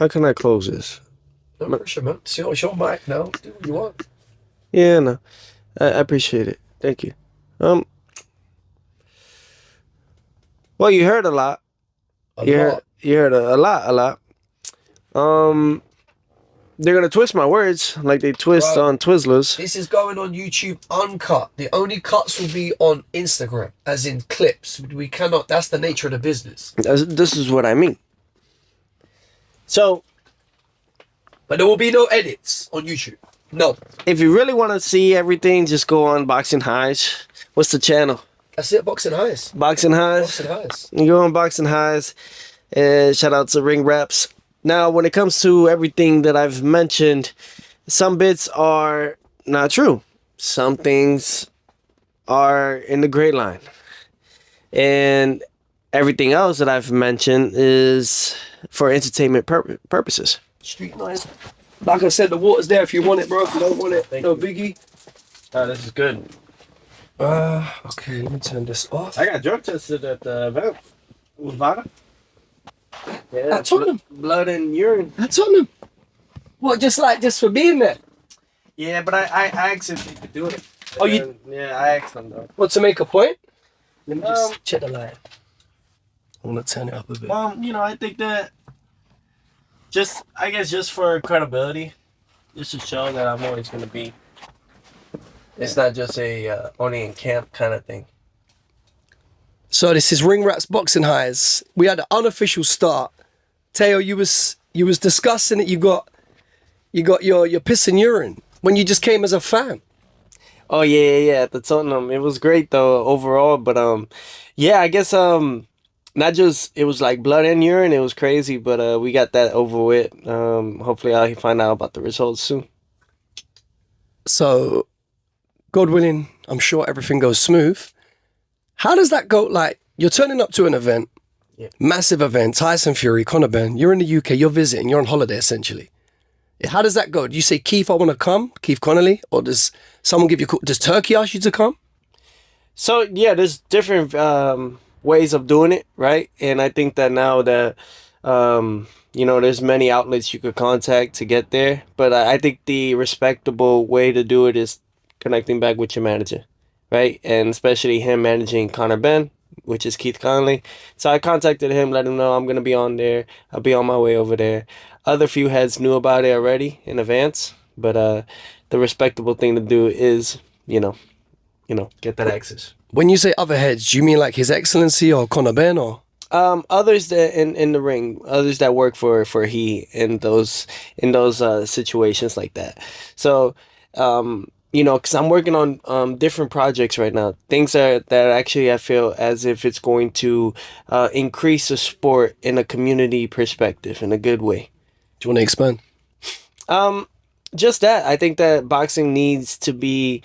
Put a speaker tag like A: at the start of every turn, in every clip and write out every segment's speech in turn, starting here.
A: how can I close this?
B: No pressure, man. It's your mic now. Do what you want.
A: Yeah, no. I appreciate it. Thank you. Well, you heard a lot. You heard a lot. They're gonna twist my words like they twist on Twizzlers.
B: This is going on YouTube uncut. The only cuts will be on Instagram, as in clips. We cannot. That's the nature of the business.
A: This is what I mean. So,
B: but there will be no edits on YouTube. No.
A: If you really want to see everything, just go on Boxing Highs. What's the channel?
B: That's it, Boxing Highs.
A: Boxing Highs.
B: Boxing Highs.
A: You go on Boxing Highs, and shout out to Ring Reps. Now, when it comes to everything that I've mentioned, some bits are not true. Some things are in the gray line. And everything else that I've mentioned is for entertainment purposes.
B: Street noise. Like I said, the water's there if you want it, bro. If you don't want it, no biggie.
A: This is good.
B: Okay, let me turn this off.
A: I got drug tested at the event. With vodka.
B: Yeah, at Tottenham.
A: Blood and urine.
B: At Tottenham. What, just for being there?
A: Yeah, but I asked if you could do it.
B: Oh, you?
A: Yeah, I asked them though.
B: What, to make a point? Let me just check the light. I want to turn it up a bit.
A: I think that just for credibility, just to show that I'm always going to be. It's not just a only in camp kind of thing.
B: So this is Ring Rats Boxing Highs. We had an unofficial start. Teo, you was discussing it. You got your piss and urine when you just came as a fan.
A: Oh yeah. At the Tottenham, it was great though overall. But I guess not just it was like blood and urine. It was crazy, but we got that over with. Hopefully, I'll find out about the results soon.
B: So, God willing, I'm sure everything goes smooth. How does that go? Like, you're turning up to an event, massive event, Tyson Fury, Conor Benn, you're in the UK, you're visiting, you're on holiday essentially. How does that go? Do you say, Keith, I want to come, Keith Connolly? Or does someone give you a call? Does Turkey ask you to come?
A: So, yeah, there's different ways of doing it, right? And I think that now that, there's many outlets you could contact to get there. But I think the respectable way to do it is connecting back with your manager. Right, and especially him managing Conor Benn, which is Keith Connolly. So I contacted him, let him know I'm gonna be on there. I'll be on my way over there. Other few heads knew about it already in advance, but the respectable thing to do is, get that access.
B: When you say other heads, do you mean like His Excellency or Conor Benn or?
A: Others that in the ring, others that work for he in those situations like that. So. Because I'm working on different projects right now. Things that actually I feel as if it's going to increase the sport in a community perspective in a good way.
B: Do you want to expand?
A: Just that. I think that boxing needs to be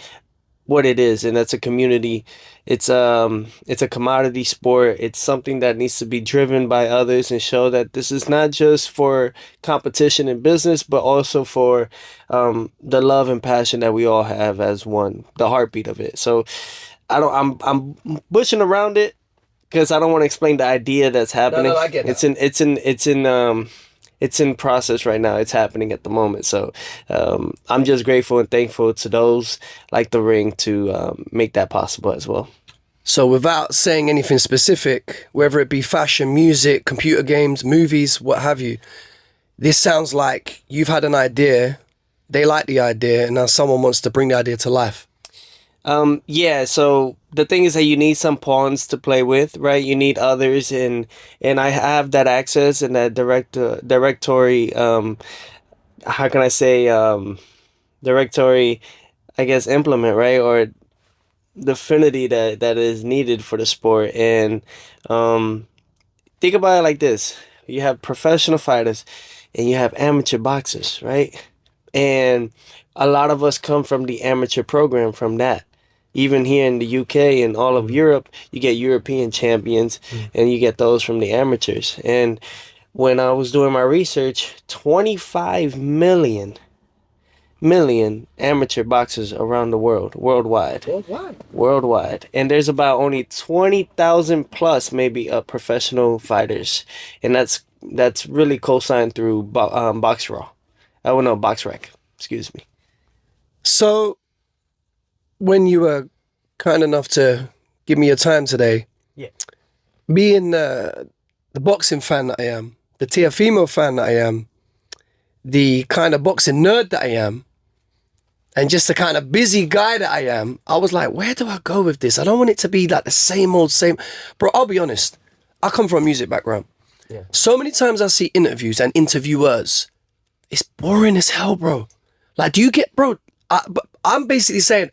A: what it is, and that's a community. It's a commodity sport. It's something that needs to be driven by others and show that this is not just for competition and business, but also for the love and passion that we all have as one, the heartbeat of it. So I'm pushing around it because I don't want to explain the idea that's happening.
B: No, I get that.
A: It's in process right now. It's happening at the moment. So I'm just grateful and thankful to those like the ring to make that possible as well.
B: So without saying anything specific, whether it be fashion, music, computer games, movies, what have you, this sounds like you've had an idea, they like the idea, and now someone wants to bring the idea to life.
A: So the thing is that you need some pawns to play with, right? You need others, and I have that access and that directory, how can I say, directory, I guess, implement, right? Or the affinity that is needed for the sport. And think about it like this. You have professional fighters and you have amateur boxers, right? And a lot of us come from the amateur program from that. Even here in the UK and all of Europe, you get European champions and you get those from the amateurs. And when I was doing my research, 25 million amateur boxers around the worldwide. And there's about only 20,000 plus maybe professional fighters. And that's that's really co-signed through Box Raw. Oh no, Box Rec. Excuse me.
B: So, when you were kind enough to give me your time today,
A: Yeah.
B: being the boxing fan that I am, the Teofimo fan that I am, the kind of boxing nerd that I am, and just the kind of busy guy that I am, I was like, where do I go with this? I don't want it to be like the same. Bro, I'll be honest. I come from a music background.
A: Yeah.
B: So many times I see interviews and interviewers, it's boring as hell, bro. Like, do you get, bro? But I'm basically saying,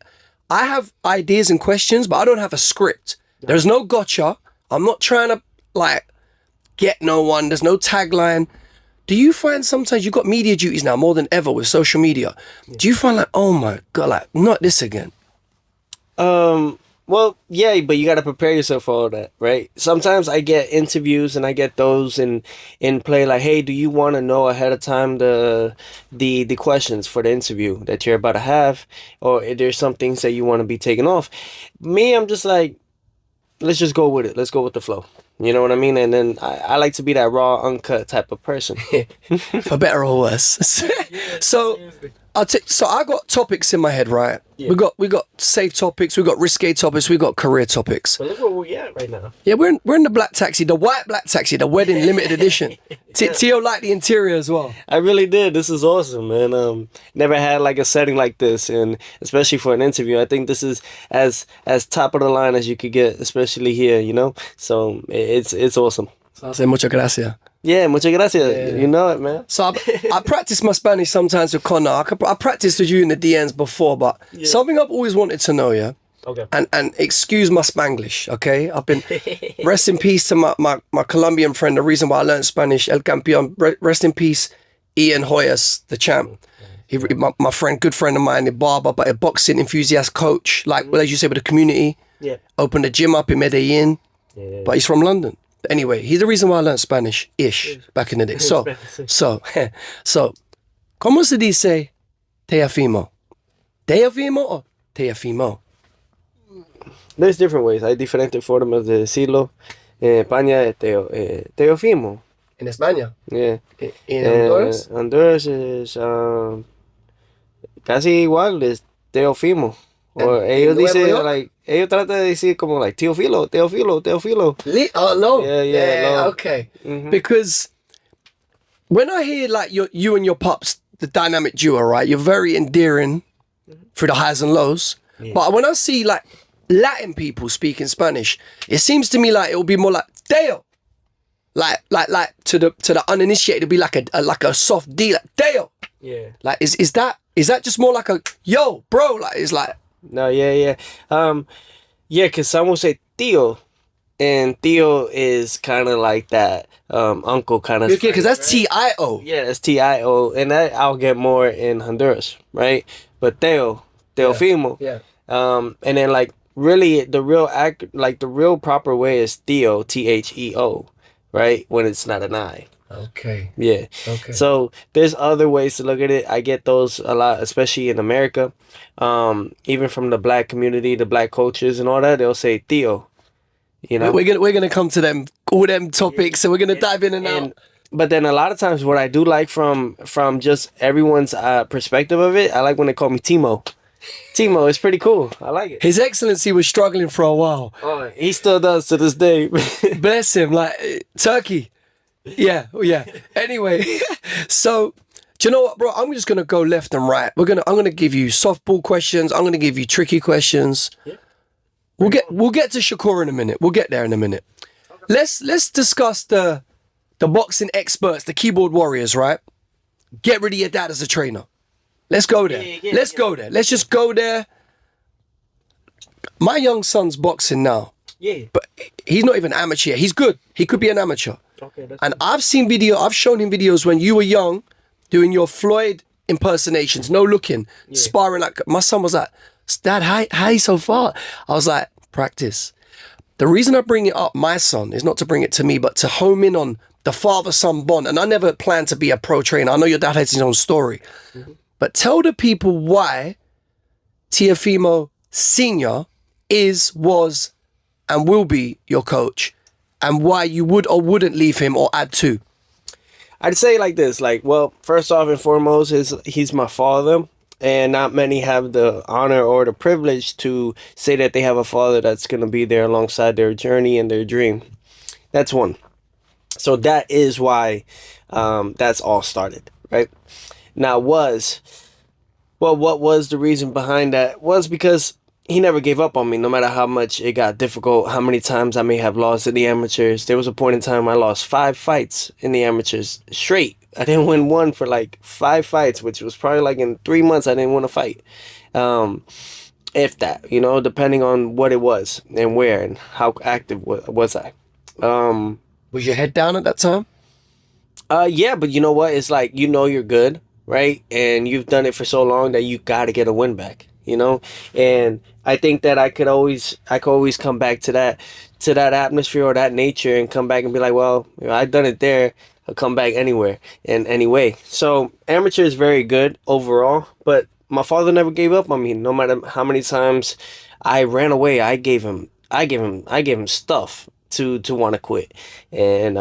B: I have ideas and questions, but I don't have a script. There's no gotcha. I'm not trying to, like, get no one. There's no tagline. Do you find sometimes you've got media duties now more than ever with social media? Do you find like, oh my God, like, not this again?
A: Well, yeah, but you got to prepare yourself for all that, right? Sometimes I get interviews and I get those in play like, hey, do you want to know ahead of time the questions for the interview that you're about to have, or if there's some things that you want to be taken off? Me, I'm just like, let's just go with it. Let's go with the flow. You know what I mean? And then I like to be that raw, uncut type of person.
B: For better or worse. So so I got topics in my head, right?
A: Yeah.
B: We got safe topics, we got risque topics, we got career topics.
A: But look where we're at right now.
B: Yeah, we're in the black taxi, the white black taxi, the wedding limited edition. Teo liked the interior as well.
A: I really did. This is awesome, man. Never had like a setting like this, and especially for an interview, I think this is as top of the line as you could get, especially here. You know, so it's awesome.
B: So I say muchas gracias.
A: Yeah, muchas gracias. Yeah. You know it, man.
B: So I practice my Spanish sometimes with Conor. I practiced with you in the DNs before, but something I've always wanted to know, yeah.
A: Okay.
B: And excuse my Spanglish, okay? I've been rest in peace to my Colombian friend. The reason why I learned Spanish, El Campeón. Rest in peace, Ian Hoyas, the champ. My friend, good friend of mine, a barber, but a boxing enthusiast coach. Like, well, as you say, with the community. Yeah. Opened a gym up in Medellin, but he's from London. Anyway, he's the reason why I learned Spanish-ish back in the day. So, ¿cómo se dice Teofimo? Teofimo or Teofimo?
A: There's different ways. Hay diferentes formas de decirlo. En España es Teofimo.
B: En España?
A: Yeah.
B: ¿En Honduras?
A: Honduras es casi igual, es Teofimo. O ellos dicen, like, ellos tratan de decir como like Teofilo.
B: Oh no.
A: Yeah, no.
B: Okay. Because when I hear like you and your pops, the dynamic duo, right? You're very endearing through the highs and lows. Yeah. But when I see like Latin people speaking Spanish, it seems to me like it will be more like Deo. Like to the uninitiated, it'll be like a soft D, like Deo.
A: Yeah. Like
B: is that just more like a yo, bro? Like it's like.
A: No, yeah. Yeah, because some will say tío, and tío is kind of like that uncle kind of.
B: Yeah, because that's T-I-O.
A: Yeah, that's T-I-O, and that I'll get more in Honduras, right? But Teofimo.
B: Yeah.
A: And then like really the real proper way is Theo, T-H-E-O, right? When it's not an I.
B: Okay.
A: Yeah.
B: Okay.
A: So there's other ways to look at it. I get those a lot, especially in America. Even from the black community, the black coaches and all that, they'll say Theo. You know,
B: we're gonna come to all them topics, so we're gonna dive in and out.
A: But then a lot of times, what I do like from just everyone's perspective of it, I like when they call me Timo. Timo, it's pretty cool. I like it.
B: His Excellency was struggling for a while.
A: Oh, he still does to this day.
B: Bless him, like Turkey. Yeah. Anyway, so do you know what, bro? I'm just gonna go left and right. I'm gonna give you softball questions. I'm gonna give you tricky questions. Yeah. We'll get to Shakur in a minute. We'll get there in a minute. Okay. Let's discuss the boxing experts, the keyboard warriors, right? Get rid of your dad as a trainer. Let's go there. Let's go there. Let's just go there. My young son's boxing now. Yeah. But he's not even amateur yet. He's good. He could be an amateur. Okay, and I've shown him videos when you were young, doing your Floyd impersonations, no looking, sparring like, my son was like, Dad, how so far? I was like, practice. The reason I bring it up, my son, is not to bring it to me, but to home in on the father-son bond. And I never planned to be a pro trainer. I know your dad has his own story. Mm-hmm. But tell the people why Teofimo Sr. was, and will be your coach, and why you would or wouldn't leave him or add to.
A: I'd say like this, like, well, first off and foremost, he's my father, and not many have the honor or the privilege to say that they have a father that's gonna be there alongside their journey and their dream. That's one. So that is why that's all started, right? Now what was the reason behind that was because he never gave up on me, no matter how much it got difficult, how many times I may have lost in the amateurs. There was a point in time I lost 5 fights in the amateurs straight. I didn't win one for like 5 fights, which was probably like in 3 months I didn't win a fight. Um, if that, depending on what it was and where and how active was I. Um,
B: Was your head down at that time?
A: yeah, but you know what? It's like you're good, right? And you've done it for so long that you got to get a win back, And I think that I could always come back to that atmosphere or that nature and come back and be like, well, I've done it there. I'll come back anywhere and anyway. So amateur is very good overall, but my father never gave up on me. No matter how many times I ran away, I gave him stuff to want to quit, and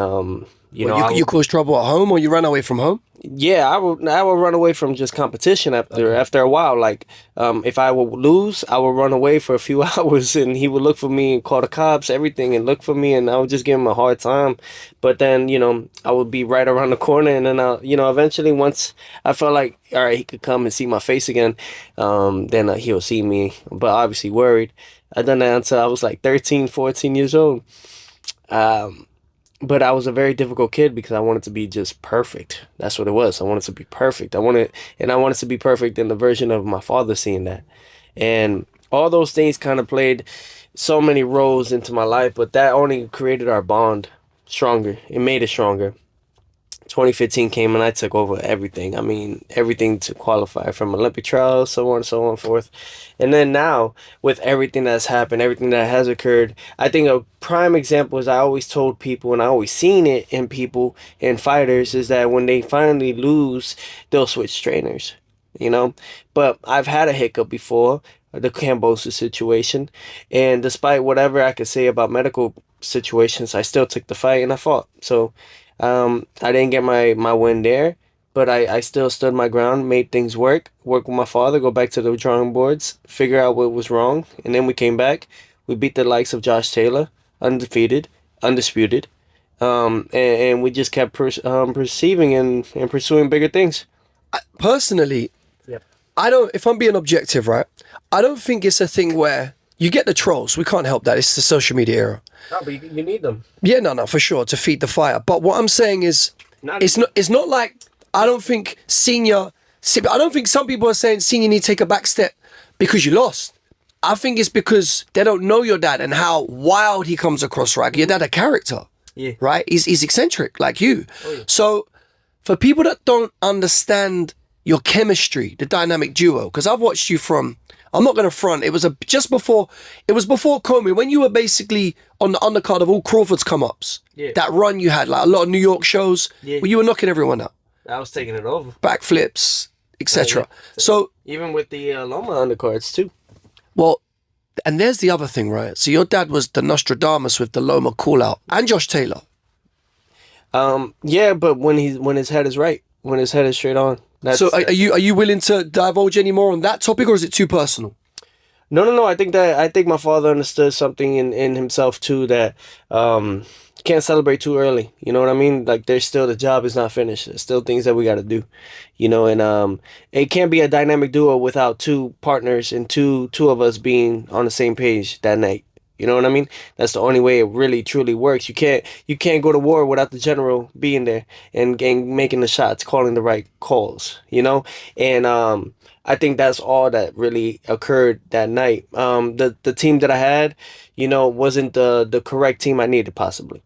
B: You caused trouble at home, or you ran away from home?
A: yeah, I would run away from just competition after a while. Like, if I would lose, I would run away for a few hours, and he would look for me and call the cops, everything, and look for me, and I would just give him a hard time. But then, I would be right around the corner, and then eventually, once I felt like, all right, he could come and see my face again, then he'll see me. But obviously worried. I done that until I was like 13, 14 years old. Um, but I was a very difficult kid because I wanted to be just perfect. That's what it was. I wanted to be perfect. I wanted to be perfect in the version of my father seeing that. And all those things kind of played so many roles into my life, but that only created our bond stronger. It made it stronger. 2015 came and I took over everything. I mean, everything to qualify from Olympic trials, so on and forth. And then now, with everything that's happened, everything that has occurred, I think a prime example is I always told people, and I always seen it in people, in fighters, is that when they finally lose, they'll switch trainers, you know? But I've had a hiccup before, the Cambosa situation, and despite whatever I could say about medical situations, I still took the fight and I fought. So, I didn't get my win there, but I still stood my ground, made things work with my father, go back to the drawing boards, figure out what was wrong, and then we came back. We beat the likes of Josh Taylor, undefeated, undisputed, and we just kept perceiving and pursuing bigger things.
B: Personally,
A: Yep.
B: I don't. If I'm being objective, right, I don't think it's a thing where you get the trolls. We can't help that. It's the social media era.
A: No, but you need them.
B: Yeah, no, for sure, to feed the fire. But what I'm saying is,
A: Not
B: it's not like I don't think senior. I don't think some people are saying senior need to take a back step because you lost. I think it's because they don't know your dad and how wild he comes across. Right, your dad a character.
A: Yeah.
B: Right, he's eccentric like you.
A: Oh, yeah.
B: So for people that don't understand your chemistry, the dynamic duo, because I've watched you from. I'm not going to front. It was before Comey, when you were basically on the undercard of all Crawford's come-ups.
A: Yeah.
B: That run you had, like a lot of New York shows,
A: Yeah.
B: where you were knocking everyone out.
A: I was taking it over.
B: Backflips, etc.
A: Yeah.
B: So,
A: Even with the Loma undercards too.
B: well, and there's the other thing, right? So your dad was the Nostradamus with the Loma call-out, and Josh Taylor.
A: Yeah, but when his head is right, when his head is straight on.
B: So are you willing to divulge any more on that topic, or is it too personal?
A: No. I think my father understood something in himself too, that you can't celebrate too early. You know what I mean? Like, the job is not finished. There's still things that we got to do. And it can't be a dynamic duo without two partners and two of us being on the same page that night. You know what I mean? That's the only way it really truly works. You can't go to war without the general being there and making the shots, calling the right calls. And I think that's all that really occurred that night. The team that I had, wasn't the correct team I needed possibly.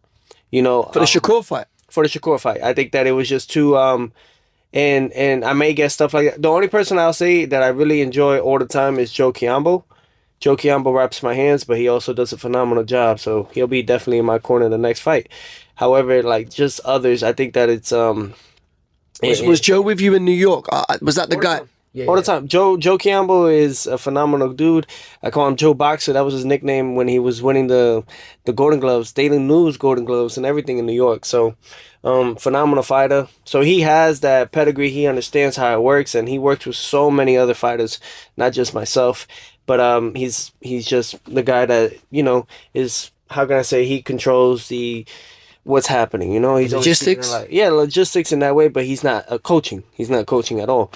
B: For the Shakur fight.
A: For the Shakur fight, I think that it was just too and I may get stuff like that. The only person I'll say that I really enjoy all the time is Joe Kiambo. Joe Kiambo wraps my hands, but he also does a phenomenal job. So he'll be definitely in my corner in the next fight. However, like just others, I think that it's
B: Was Joe with you in New York? Was that the guy? Yeah,
A: all the
B: yeah.
A: time. Joe 𝗙𝗢𝗟𝗡 is a phenomenal dude. I call him Joe Boxer. That was his nickname when he was winning the Golden Gloves, Daily News Golden Gloves, and everything in New York. So, phenomenal fighter. So he has that pedigree. He understands how it works, and he works with so many other fighters, not just myself. But he's just the guy that is, how can I say, he controls the what's happening.
B: The
A: He's always keeping it
B: logistics.
A: like, yeah, logistics in that way, but he's not coaching. He's not coaching at all.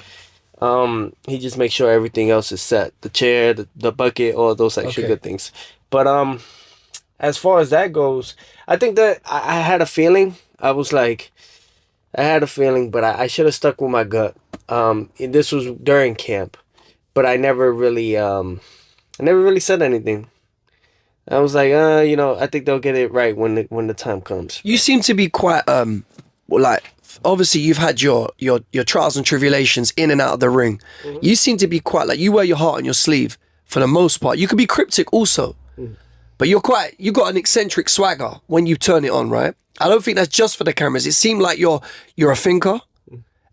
A: He just makes sure everything else is set. The chair, the bucket, all those extra
B: Okay.
A: good things. But as far as that goes, I think that I had a feeling. I had a feeling, but I should have stuck with my gut. This was during camp, but I never really said anything. I was like, I think they'll get it right when the time comes.
B: You seem to be quite like, obviously you've had your trials and tribulations in and out of the ring. You seem to be quite like, you wear your heart on your sleeve for the most part. You could be cryptic also, but you got an eccentric swagger when you turn it on, right? I don't think that's just for the cameras. It seemed like you're a thinker,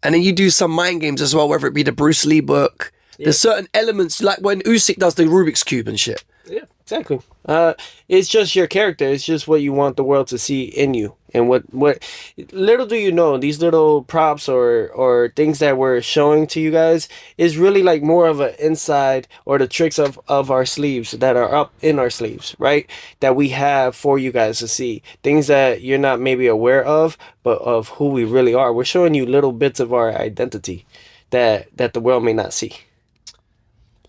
B: and then you do some mind games as well, whether it be the Bruce Lee book. There's certain elements like when Usyk does the Rubik's Cube and shit.
A: Yeah, exactly. It's just your character. It's just what you want the world to see in you, and what little do you know, these little props or things that we're showing to you guys is really like more of an inside, or the tricks of our sleeves that are up in our sleeves, right? That we have for you guys to see, things that you're not maybe aware of, but of who we really are. We're showing you little bits of our identity that the world may not see.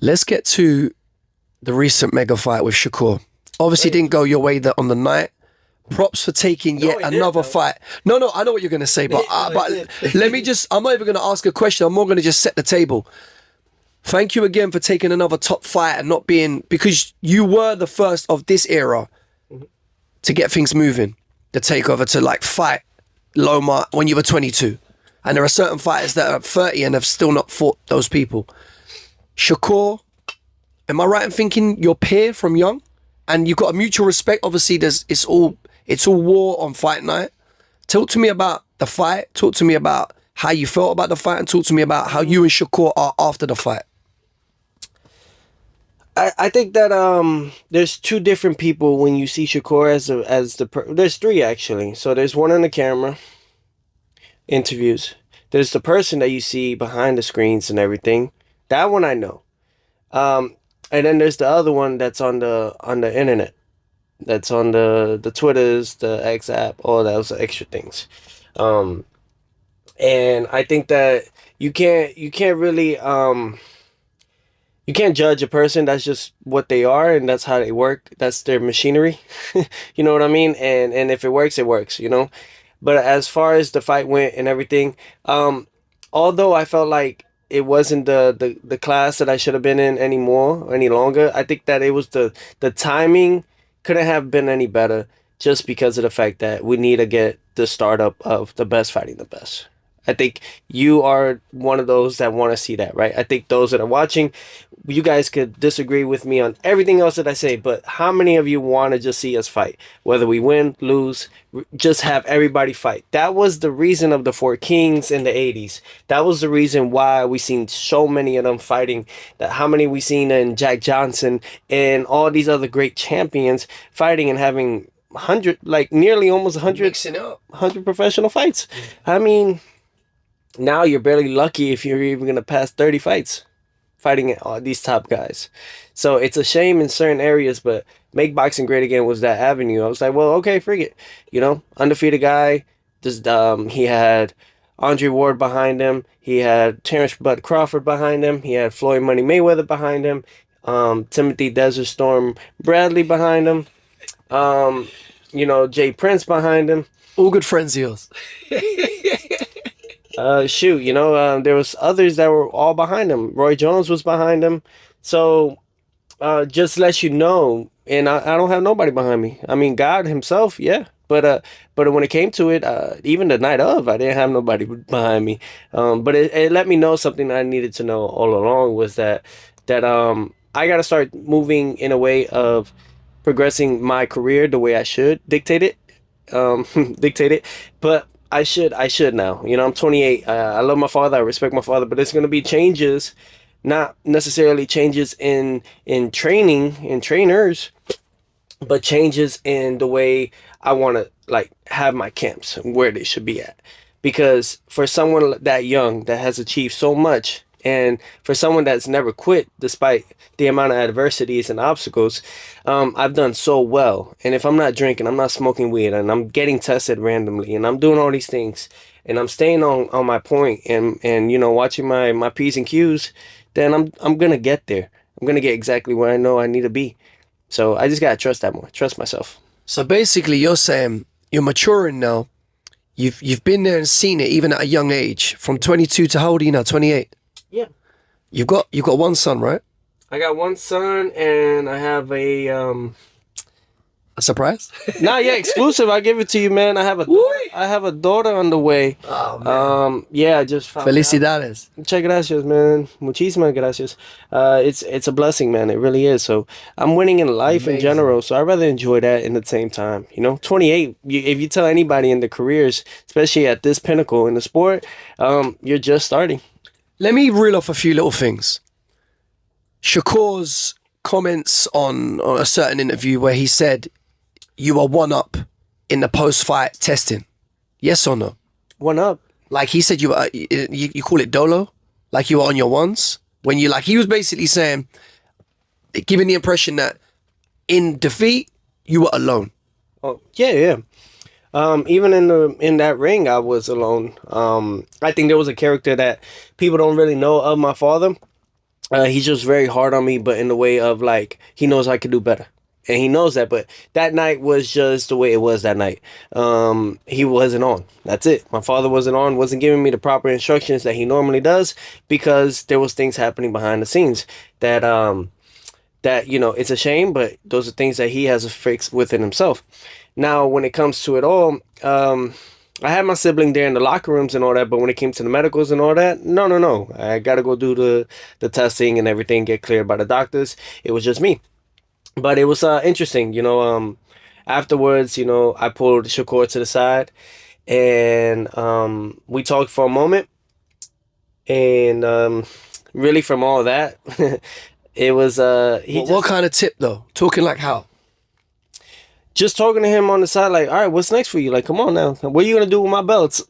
B: Let's get to the recent mega fight with Shakur. Obviously didn't go your way on the night. Props for taking yet another fight. No, I know what you're going to say, but let me just, I'm not even going to ask a question. I'm more going to just set the table. Thank you again for taking another top fight and not being, because you were the first of this era to get things moving. The takeover to like fight Loma when you were 22. And there are certain fighters that are 30 and have still not fought those people. Shakur, am I right in thinking your peer from young, and you've got a mutual respect? Obviously, it's all war on fight night. Talk to me about the fight. Talk to me about how you felt about the fight, and talk to me about how you and Shakur are after the fight.
A: I think that there's two different people when you see Shakur there's three actually. So there's one on the camera interviews. There's the person that you see behind the screens and everything. That one I know. And then there's the other one that's on the internet. That's on the Twitters, the X app, all those extra things. And I think that you can't really you can't judge a person. That's just what they are, and that's how they work. That's their machinery. You know what I mean? And if it works, it works, But as far as the fight went and everything, although I felt like it wasn't the class that I should have been in anymore, any longer, I think that it was the timing couldn't have been any better, just because of the fact that we need to get the startup of the best fighting the best. I think you are one of those that want to see that, right? I think those that are watching, you guys could disagree with me on everything else that I say, but how many of you want to just see us fight? Whether we win, lose, just have everybody fight. That was the reason of the Four Kings in the 80s. That was the reason why we seen so many of them fighting. That how many we seen in Jack Johnson and all these other great champions fighting and having 100, like nearly almost 100,
B: Mixing it up.
A: 100 professional fights. I mean, now you're barely lucky if you're even going to pass 30 fights fighting all these top guys. So it's a shame in certain areas, but Make Boxing Great Again was that avenue. I was like, well, okay, forget it. Undefeated guy. Just he had Andre Ward behind him. He had Terrence Bud Crawford behind him. He had Floyd Money Mayweather behind him. Timothy Desert Storm Bradley behind him. Jay Prince behind him.
B: All good friends of yours.
A: There was others that were all behind him. Roy Jones was behind him. So just let you know, and I don't have nobody behind me. I mean, God himself, yeah. But when it came to it, even the night of, I didn't have nobody behind me. But it let me know something that I needed to know all along, was that I got to start moving in a way of progressing my career the way I should dictate it. Dictate it. But I should now. I'm 28. I love my father. I respect my father. But there's going to be changes not necessarily changes in training and trainers, but changes in the way I want to like have my camps and where they should be at. Because for someone that young that has achieved so much, and for someone that's never quit despite the amount of adversities and obstacles, I've done so well. And if I'm not drinking, I'm not smoking weed, and I'm getting tested randomly, and I'm doing all these things, and I'm staying on my point, and you know, watching my P's and Q's, then I'm gonna get there. I'm gonna get exactly where I know I need to be. So I just gotta trust that more. Trust myself.
B: So basically, you're saying you're maturing now. You've been there and seen it even at a young age. From 22 to how old are you now? 28.
A: Yeah.
B: You've got one son, right?
A: I got one son, and I have
B: A surprise?
A: Nah, yeah, exclusive. I give it to you, man. I have a daughter on the way.
B: Oh man.
A: Yeah, I just found
B: Felicidades.
A: Muchas gracias, man. Muchísimas gracias. It's a blessing, man. It really is. So I'm winning in life in general. So I'd rather enjoy that in the same time. You know, 28. If you tell anybody in the careers, especially at this pinnacle in the sport, you're just starting.
B: Let me reel off a few little things. Shakur's comments on a certain interview where he said you are one up in the post-fight testing. Yes or no?
A: One up.
B: Like he said, you call it dolo, like you were on your ones when you like. He was basically saying, giving the impression that in defeat you were alone.
A: Oh yeah, yeah. Even in that ring, I was alone. I think there was a character that people don't really know of my father. He's just very hard on me, but in the way of like he knows I could do better, and he knows that. But that night was just the way it was that night. He wasn't on. That's it. My father wasn't on. Wasn't giving me the proper instructions that he normally does, because there was things happening behind the scenes that that, you know, it's a shame, but those are things that he has to fix within himself. Now, when it comes to it all, I had my sibling there in the locker rooms and all that, but when it came to the medicals and all that, no. I got to go do the testing and everything, get cleared by the doctors. It was just me. But it was interesting, you know, afterwards, you know, I pulled Shakur to the side, and we talked for a moment, and really from all that, it was
B: What kind of tip though? Talking like how?
A: just talking to him on the side, like, all right, what's next for you? Like, come on now, what are you gonna do with my belts?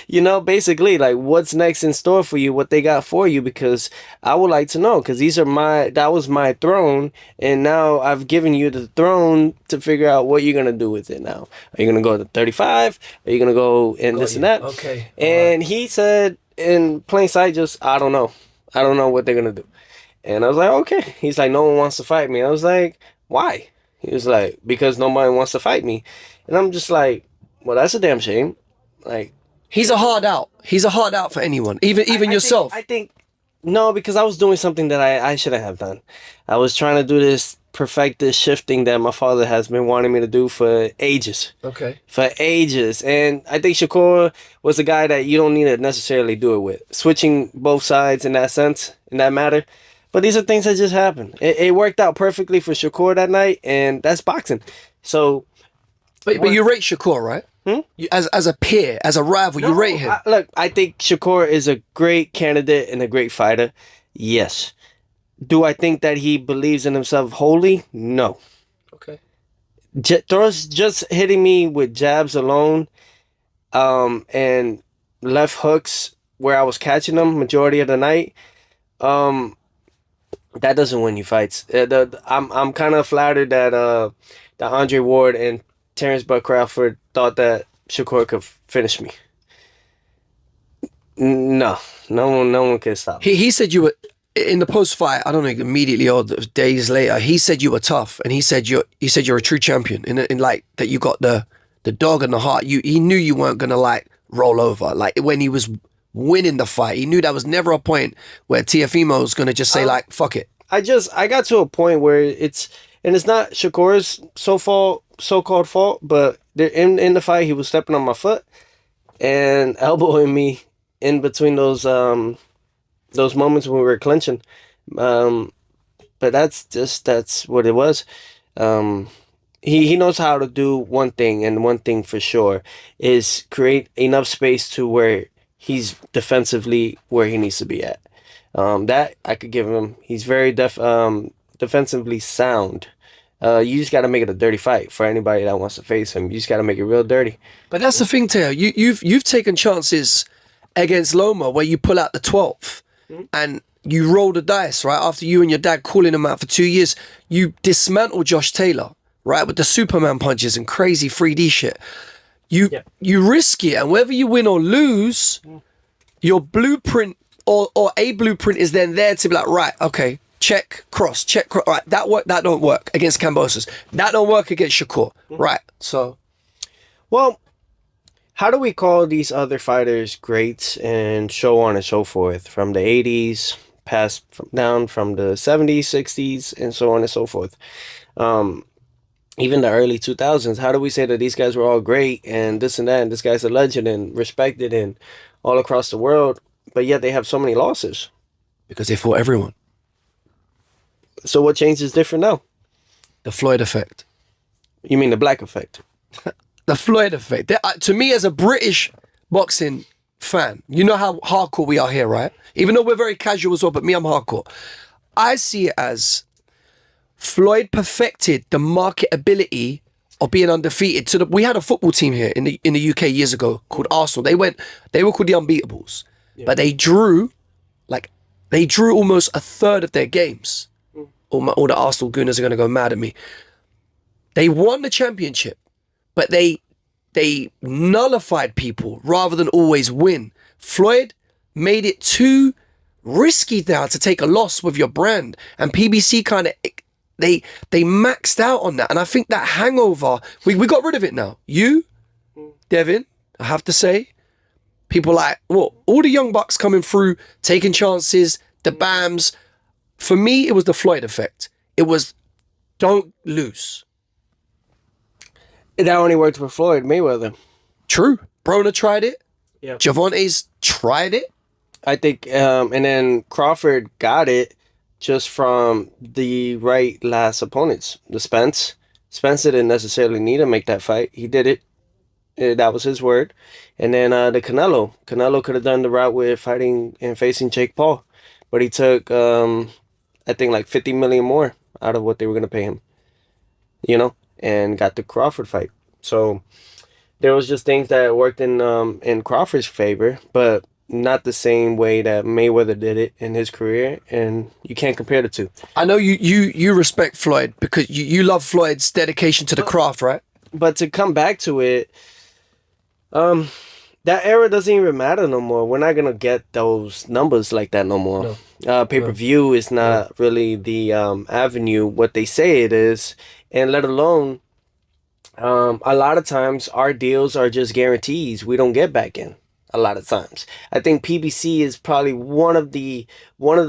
A: You know, basically, like, what's next in store for you? What they got for you? Because I would like to know, because that was my throne, and now I've given you the throne to figure out what you're gonna do with it. Now, are you gonna go to 35? Are you gonna go and this and that?
B: Okay.
A: And he said in plain sight, just I don't know what they're gonna do. And I was like, okay. He's like, no one wants to fight me. I was like, why? He was like, because nobody wants to fight me. And I'm just like, well, that's a damn shame. Like,
B: He's a hard out. He's a hard out for anyone, even yourself.
A: I think, no, because I was doing something that I shouldn't have done. I was trying to do perfect this shifting that my father has been wanting me to do for ages.
B: Okay.
A: For ages. And I think Shakur was a guy that you don't need to necessarily do it with. Switching both sides in that sense, in that matter. But these are things that just happen. It worked out perfectly for Shakur that night, and that's boxing. So,
B: But you rate Shakur, right? As a peer, as a rival, you rate him.
A: Look, I think Shakur is a great candidate and a great fighter. Yes. Do I think that he believes in himself wholly? No.
B: Okay.
A: Just hitting me with jabs alone, and left hooks where I was catching them majority of the night. That doesn't win you fights. I'm kind of flattered that that Andre Ward and Terrence Bud Crawford thought that Shakur could finish me. No one can stop.
B: He said you were in the post fight. I don't know, immediately or days later. He said you were tough, and he said you're a true champion. In like that, you got the dog and the heart. He knew you weren't gonna like roll over. Like when he was winning the fight, he knew that was never a point where Teofimo was gonna just say like fuck it.
A: I got to a point where it's not Shakur's so-called fault, but in the fight he was stepping on my foot and elbowing me in between those moments when we were clinching. But that's what it was. He knows how to do one thing, and one thing for sure is create enough space to where he's defensively where he needs to be at. That I could give him. He's very defensively sound. You just got to make it a dirty fight for anybody that wants to face him. You just got to make it real dirty.
B: But that's the thing, Teo. You've taken chances against Loma where you pull out the 12th and you roll the dice, right? After you and your dad calling him out for 2 years, you dismantle Josh Taylor, right? With the Superman punches and crazy 3D shit. You risk it, and whether you win or lose, your blueprint or a blueprint is then there to be like, right, okay, check, cross, right, that don't work against Kambosos. That don't work against Shakur, right? So,
A: well, how do we call these other fighters greats and so on and so forth from the 80s, down from the 70s, 60s, and so on and so forth? Even the early 2000s, how do we say that these guys were all great and this and that, and this guy's a legend and respected and all across the world, but yet they have so many losses?
B: because they fought everyone.
A: So what change is different now?
B: The Floyd effect.
A: You mean the black effect?
B: The Floyd effect. To me, as a British boxing fan, you know how hardcore we are here, right? Even though we're very casual as well, but me, I'm hardcore. I see it as Floyd perfected the marketability of being undefeated. We had a football team here in the UK years ago called Arsenal. They were called the Unbeatables, but they drew almost a third of their games. All the Arsenal gooners are going to go mad at me. They won the championship, but they nullified people rather than always win. Floyd made it too risky now to take a loss with your brand, and PBC kind of they maxed out on that. And I think that hangover, we got rid of it now. You, Devin, I have to say, people like, well, all the young bucks coming through, taking chances, the BAMs. For me, it was the Floyd effect. It was, don't lose.
A: That only worked for Floyd Mayweather.
B: True. Broner tried it.
A: Yeah.
B: Javante's tried it.
A: I think, and then Crawford got it just from the right last opponents. The Spence didn't necessarily need to make that fight. He did it. That was his word. And then the Canelo could have done the route with fighting and facing Jake Paul, but he took I think like 50 million more out of what they were going to pay him, and got the Crawford fight. So there was just things that worked in Crawford's favor, but not the same way that Mayweather did it in his career, and you can't compare the two.
B: I know you respect Floyd because you love Floyd's dedication to the craft, right?
A: But to come back to it, that era doesn't even matter no more. We're not gonna get those numbers like that no more. No. Pay-per-view is not really the avenue what they say it is, and let alone a lot of times our deals are just guarantees. We don't get back in a lot of times. I think PBC is probably one of the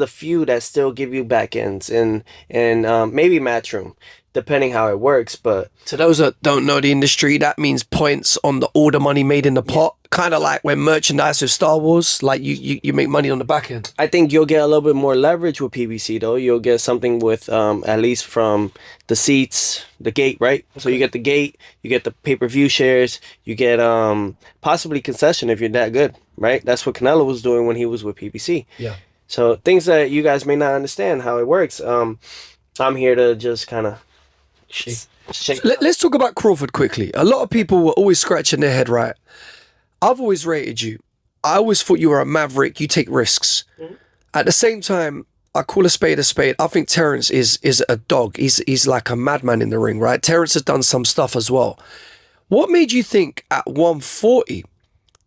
A: few that still give you back ends, and maybe Matchroom, depending how it works. But
B: to those that don't know the industry, that means points on all the money made in the pot. Kind of like when merchandise with Star Wars, like you make money on the back end.
A: I think you'll get a little bit more leverage with PBC though. You'll get something with at least from the seats, the gate, right? Okay. So you get the gate, you get the pay-per-view shares, you get possibly concession if you're that good, right? That's what Canelo was doing when he was with PBC.
B: Yeah.
A: So things that you guys may not understand how it works. I'm here to just kind of shake.
B: So let's talk about Crawford quickly. A lot of people were always scratching their head, right? I've always rated you. I always thought you were a maverick. You take risks. Mm-hmm. At the same time, I call a spade a spade. I think Terence is a dog. He's like a madman in the ring, right? Terence has done some stuff as well. What made you think at 140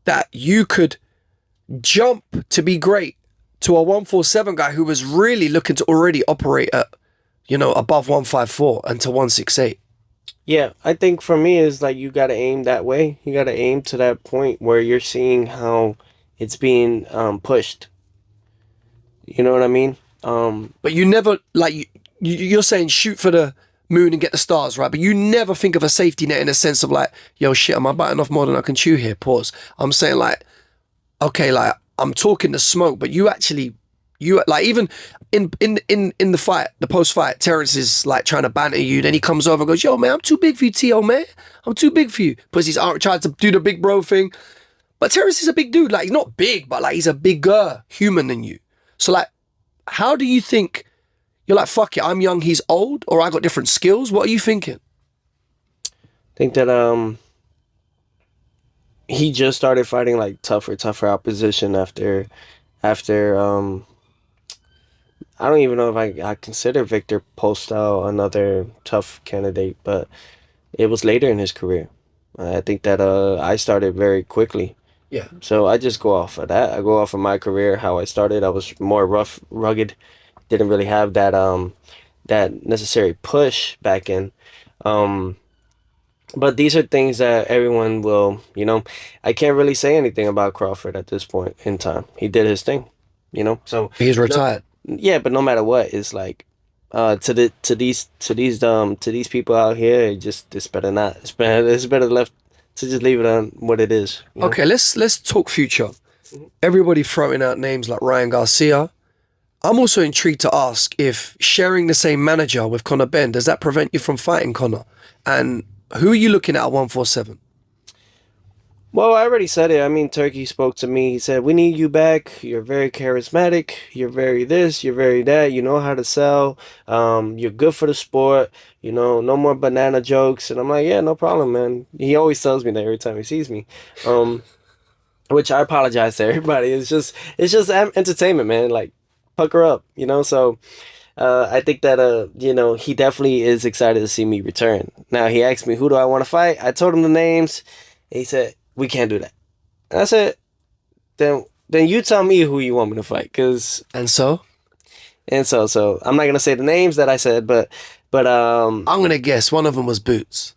B: that you could jump to be great to a 147 guy who was really looking to already operate at, above 154 and to 168?
A: Yeah, I think for me is like you got to aim that way. You got to aim to that point where you're seeing how it's being pushed. You know what I mean?
B: But you never, like, you're saying shoot for the moon and get the stars, right? But you never think of a safety net in a sense of like, yo, shit, am I biting off more than I can chew here? Pause. I'm saying like, okay, like I'm talking the smoke, but you like even in the fight, the post-fight, Terence is like trying to banter you. Then he comes over and goes, yo, man, I'm too big for you, T.O., man. I'm too big for you. Puts his arm, tries to do the big bro thing. But Terence is a big dude. Like, he's not big, but like he's a bigger human than you. So like, How do you think, you're like, fuck it, I'm young, he's old, or I got different skills? What are you thinking?
A: I think that he just started fighting like tougher opposition after I don't even know if I consider Victor Postol another tough candidate, but it was later in his career. I think that I started very quickly.
B: Yeah.
A: So I just go off of that. I go off of my career, how I started. I was more rough, rugged, didn't really have that necessary push back in. Um but these are things that everyone will, I can't really say anything about Crawford at this point in time. He did his thing, So
B: He's
A: no,
B: retired.
A: yeah, but no matter what, it's like to these people out here, it's better not. It's better left to just leave it on what it is.
B: Okay, let's talk future. Everybody throwing out names like Ryan Garcia. I'm also intrigued to ask if sharing the same manager with Conor Benn, does that prevent you from fighting Conor? And who are you looking at 147?
A: Well, I already said it. I mean, Turkey spoke to me. He said, "We need you back. You're very charismatic. You're very this. You're very that. You know how to sell. You're good for the sport. No more banana jokes." And I'm like, "Yeah, no problem, man." He always tells me that every time he sees me. Which I apologize to everybody. It's just entertainment, man. Like, pucker up, So I think that he definitely is excited to see me return. Now he asked me, who do I want to fight? I told him the names. And he said, we can't do that. And I said, then you tell me who you want me to fight,
B: And so?
A: so I'm not gonna say the names that I said, but
B: I'm gonna guess one of them was Boots.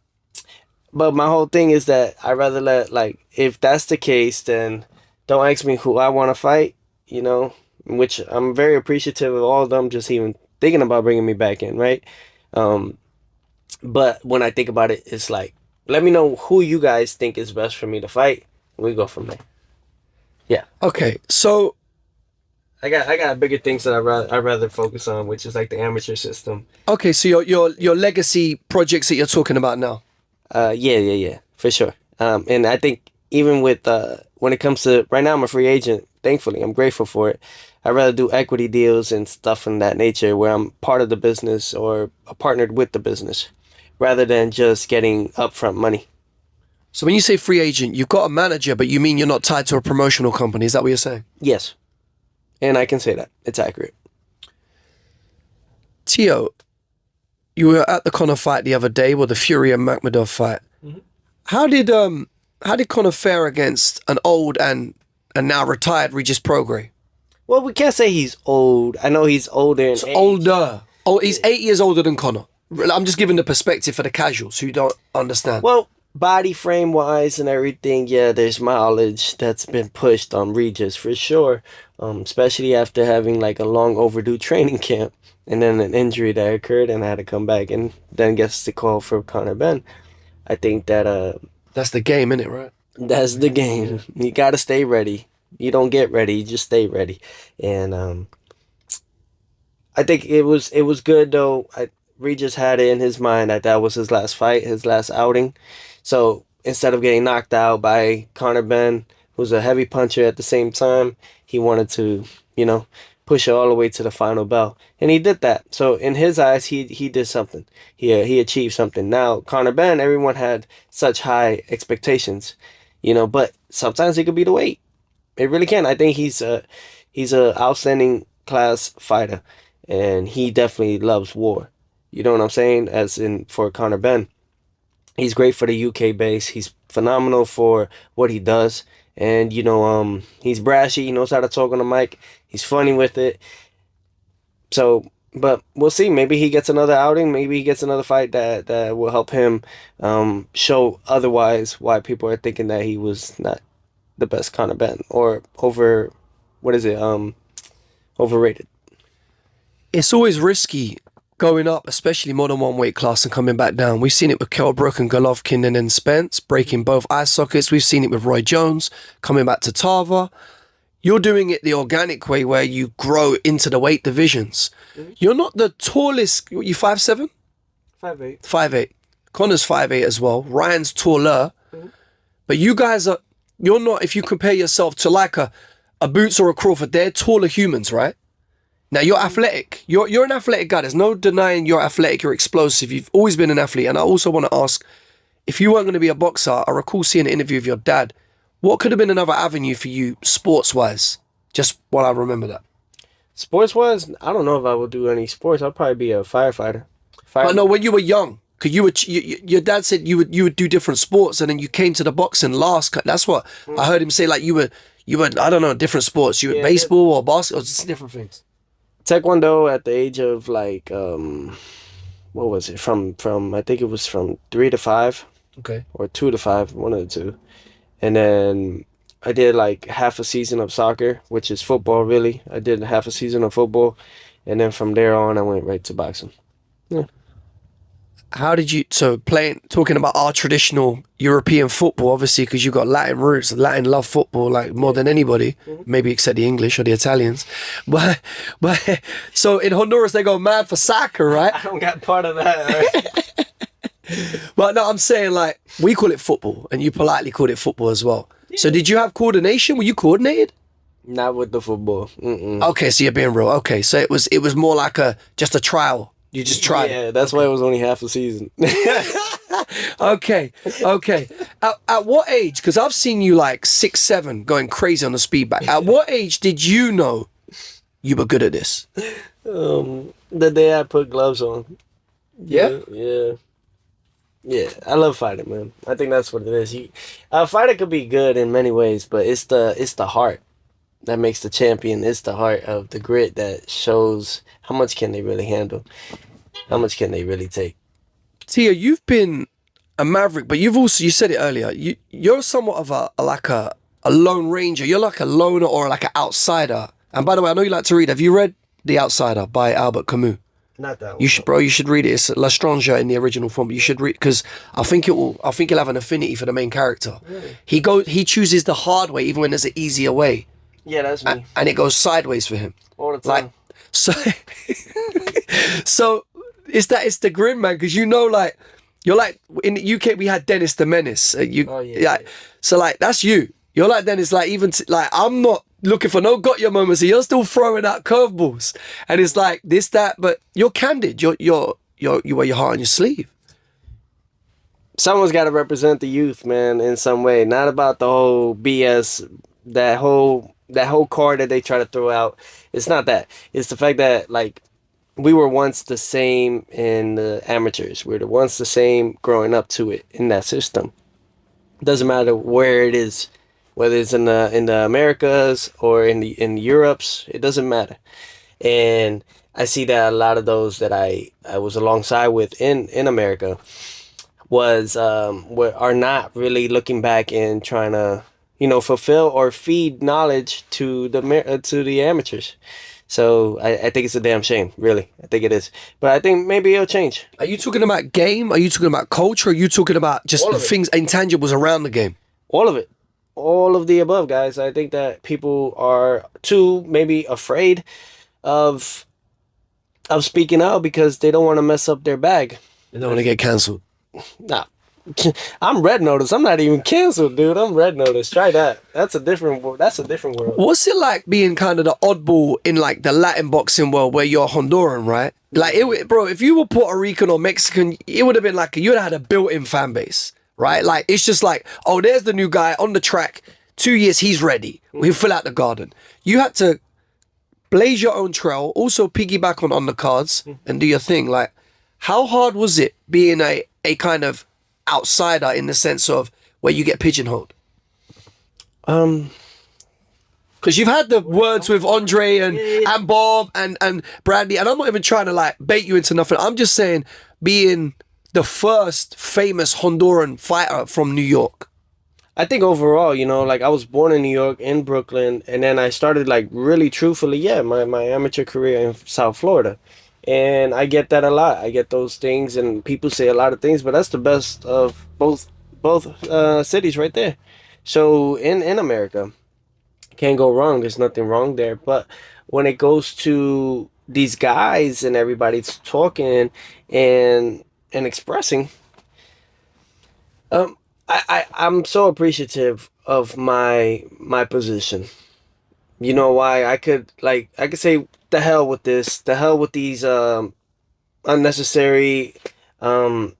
A: But my whole thing is that I rather if that's the case, then don't ask me who I want to fight, which I'm very appreciative of all of them just even thinking about bringing me back in, right? But when I think about it, it's like, let me know who you guys think is best for me to fight. We go from there. Yeah.
B: Okay, so
A: I got bigger things that I rather focus on, which is like the amateur system.
B: okay, so your legacy projects that you're talking about now.
A: Yeah, for sure. And I think even with when it comes to right now, I'm a free agent. Thankfully, I'm grateful for it. I'd rather do equity deals and stuff in that nature where I'm part of the business or partnered with the business, rather than just getting upfront money.
B: So when you say free agent, you've got a manager, but you mean you're not tied to a promotional company. Is that what you're saying?
A: Yes, and I can say that it's accurate.
B: Teo, you were at the Conor fight the other day, with the Fury and Makhmudov fight.
A: Mm-hmm.
B: How did Conor fare against an old and now retired Regis Prograis?
A: Well, we can't say he's old. I know he's older in age.
B: Older. Oh, he's 8 years older than Conor. I'm just giving the perspective for the casuals who don't understand.
A: Well, body frame wise and everything, yeah, there's mileage that's been pushed on Regis for sure. Especially after having like a long overdue training camp and then an injury that occurred and I had to come back and then gets the call for Conor Benn. I think that
B: that's the game, isn't it, right?
A: that's the game. You gotta stay ready. You don't get ready, you just stay ready. And I think it was good though. Regis had it in his mind that was his last fight, his last outing. So instead of getting knocked out by Conor Benn, who's a heavy puncher at the same time, he wanted to, push it all the way to the final bell, and he did that. So in his eyes, he did something. He achieved something. Now Conor Benn, everyone had such high expectations, but sometimes it could be the weight. It really can. I think he's a outstanding class fighter, and he definitely loves war. You know what I'm saying? As in for Conor Benn, he's great for the UK base. He's phenomenal for what he does, and he's brashy. He knows how to talk on the mic. He's funny with it. So, but we'll see. Maybe he gets another outing. Maybe he gets another fight that will help him show otherwise why people are thinking that he was not the best Conor Benn or overrated.
B: It's always risky going up, especially more than one weight class, and coming back down. We've seen it with Kell Brook and Golovkin and then Spence breaking both eye sockets. We've seen it with Roy Jones coming back to 𝗙𝗪𝗟. You're doing it the organic way where you grow into the weight divisions. Mm-hmm. You're not the tallest. You 5'7"?
A: 5'8".
B: 5'8". Conor's 5'8" as well. Ryan's taller.
A: Mm-hmm.
B: But you guys are, you're not, if you compare yourself to like a Boots or a Crawford, they're taller humans, right? Now you're athletic. You're an athletic guy. There's no denying you're athletic. You're explosive. You've always been an athlete. And I also want to ask, if you weren't going to be a boxer, I recall seeing an interview of your dad. What could have been another avenue for you, sports-wise? Just while I remember that.
A: Sports-wise, I don't know if I would do any sports. I'd probably be a firefighter.
B: But no, when you were young, because your dad said you would do different sports, and then you came to the boxing last. That's what I heard him say. Like you were I don't know, different sports. You were baseball or basketball, or just different things.
A: Taekwondo at the age of like what was it? From I think it was from 3 to 5.
B: Okay.
A: Or 2 to 5, one of the two. And then I did like half a season of soccer, which is football really. I did half a season of football, and then from there on I went right to boxing. Yeah.
B: How did you, talking about our traditional European football, obviously, because you've got Latin roots, Latin love football like more than anybody, maybe except the English or the Italians. But so in Honduras, they go mad for soccer, right?
A: I don't got part of that. Right?
B: But no, I'm saying like, we call it football and you politely called it football as well. Yeah. So did you have coordination? Were you coordinated?
A: Not with the football. Mm-mm.
B: Okay, so you're being real. Okay, so it was more like just a trial. You just tried.
A: Yeah, that's why it was only half a season.
B: Okay. At what age? Because I've seen you like 6, 7 going crazy on the speed back. At what age did you know you were good at this?
A: The day I put gloves on.
B: Yeah?
A: Yeah. I love fighting, man. I think that's what it is. A fighter could be good in many ways, but it's the heart that makes the champion. It's the heart of the grit that shows how much can they really handle. How much can they really take?
B: Tia, you've been a maverick, but you said it earlier, you're somewhat of a lone ranger. You're like a loner or like an outsider. And by the way, I know you like to read. Have you read The Outsider by Albert Camus?
A: Not that one.
B: You should read it. It's 𝗙𝗘𝗟𝗓 in the original form. You should read, because I think you'll have an affinity for the main character. Really? He chooses the hard way even when there's an easier way.
A: Yeah, that's me.
B: And it goes sideways for him.
A: All the time.
B: So it's the grin, man, because you're like in the UK we had Dennis the Menace. So like that's you. You're like Dennis. Like like I'm not looking for no got your moments. So you're still throwing out curveballs, and it's like this that. But you're candid. You wear your heart on your sleeve.
A: Someone's got to represent the youth, man, in some way. Not about the whole BS, that whole card that they try to throw out. It's not that. It's the fact that like we were once the same in the amateurs. We were once the same growing up to it in that system. Doesn't matter where it is, whether it's in the Americas or in the Europes. It doesn't matter. And I see that a lot of those that I was alongside with in America are not really looking back and trying to fulfill or feed knowledge to the amateurs. So I think it's a damn shame, really. I think it is. But I think maybe it'll change.
B: Are you talking about game? Are you talking about culture? Are you talking about just the things, intangibles around the game?
A: All of it. All of the above, guys. I think that people are too maybe afraid of speaking out because they don't want to mess up their bag.
B: They don't want to get cancelled.
A: Nah. I'm red notice. I'm not even canceled, dude. I'm red notice. Try that. That's a different world.
B: What's it like being kind of the oddball in like the Latin boxing world where you're Honduran, right? Like, bro, if you were Puerto Rican or Mexican, it would have been like you'd have had a built-in fan base, right? Like, it's just like, oh, there's the new guy on the track. 2 years, he's ready. He'll fill out the garden. You had to blaze your own trail, also piggyback on undercards and do your thing. Like, how hard was it being a kind of outsider in the sense of where you get pigeonholed? Because you've had the words with Andre and Bob and Brandy, and I'm not even trying to like bait you into nothing. I'm just saying being the first famous Honduran fighter from New York.
A: I think overall, like I was born in New York, in Brooklyn, and then I started like really truthfully, my amateur career in South Florida. And I get that a lot. I get those things, and people say a lot of things, but that's the best of both cities right there. So in America, can't go wrong. There's nothing wrong there. But when it goes to these guys and everybody's talking and expressing, I'm so appreciative of my position. You know why? I could say the hell with this. The hell with these unnecessary um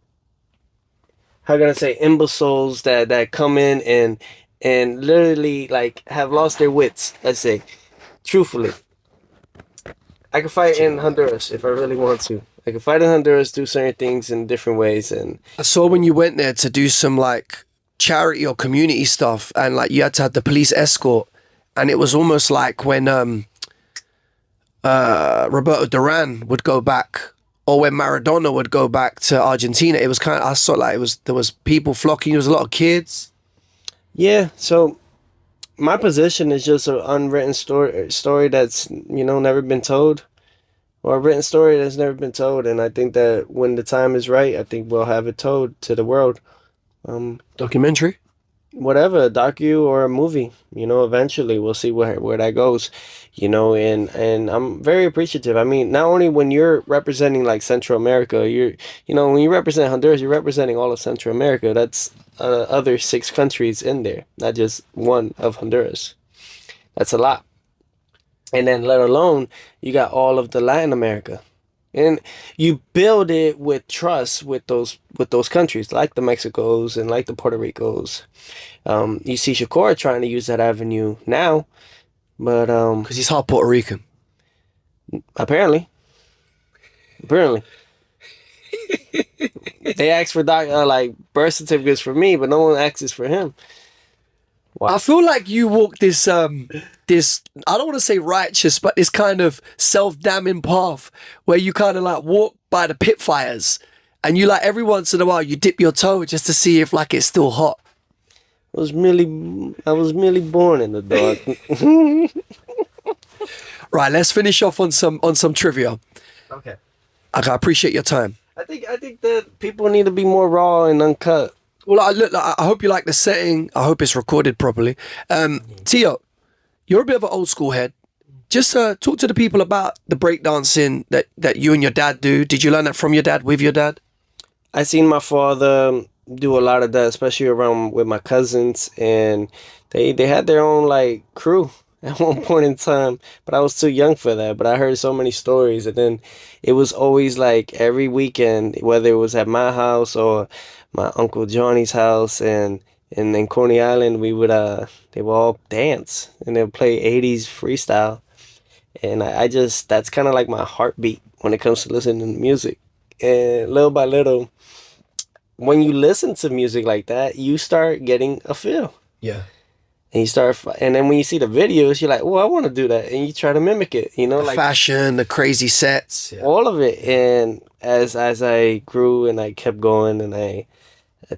A: how can I say imbeciles that come in and literally like have lost their wits, let's say. Truthfully. I could fight in Honduras if I really want to. I could fight in Honduras, do certain things in different ways, and
B: I saw when you went there to do some like charity or community stuff, and like you had to have the police escort, and it was almost like when Roberto Duran would go back, or when Maradona would go back to Argentina. It was kind of, I saw like there was people flocking. There was a lot of kids.
A: yeah. So my position is just an unwritten story that's never been told, or a written story that's never been told. And I think that when the time is right, I think we'll have it told to the world.
B: Documentary.
A: Whatever, a docu or a movie, eventually we'll see where that goes, and I'm very appreciative. I mean, not only when you're representing like Central America, when you represent Honduras, you're representing all of Central America. That's other 6 countries in there, not just one of Honduras. That's a lot. And then let alone you got all of the Latin America. And you build it with trust with those countries like the Mexicos and like the Puerto Ricos. You see Shakur trying to use that avenue now, but
B: Because he's half Puerto Rican.
A: apparently, apparently, they asked for like birth certificates for me, but no one asks for him.
B: I feel like you walk this this, I don't want to say righteous, but this kind of self-damning path where you kind of like walk by the pit fires, and you like every once in a while you dip your toe just to see if like it's still hot.
A: I was merely born in the dark.
B: Right, let's finish off on some trivia.
A: Okay.
B: Okay, I appreciate your time.
A: I think that people need to be more raw and uncut.
B: Well, I hope you like the setting. I hope it's recorded properly. Tio, you're a bit of an old school head. Just talk to the people about the breakdancing that you and your dad do. Did you learn that from your dad, with your dad?
A: I seen my father do a lot of that, especially around with my cousins, and they had their own like crew at one point in time, but I was too young for that. But I heard so many stories, and then it was always like every weekend, whether it was at my house or my uncle Johnny's house, and in Coney Island, we would they would all dance and they would play '80s freestyle, and I just that's kind of like my heartbeat when it comes to listening to music, and little by little when you listen to music like that, you start getting a feel.
B: Yeah.
A: And and then when you see the videos, you're like, "Oh, I want to do that," and you try to mimic it.
B: The
A: like
B: fashion, the crazy sets. Yeah.
A: all of it. And as I grew and I kept going, and I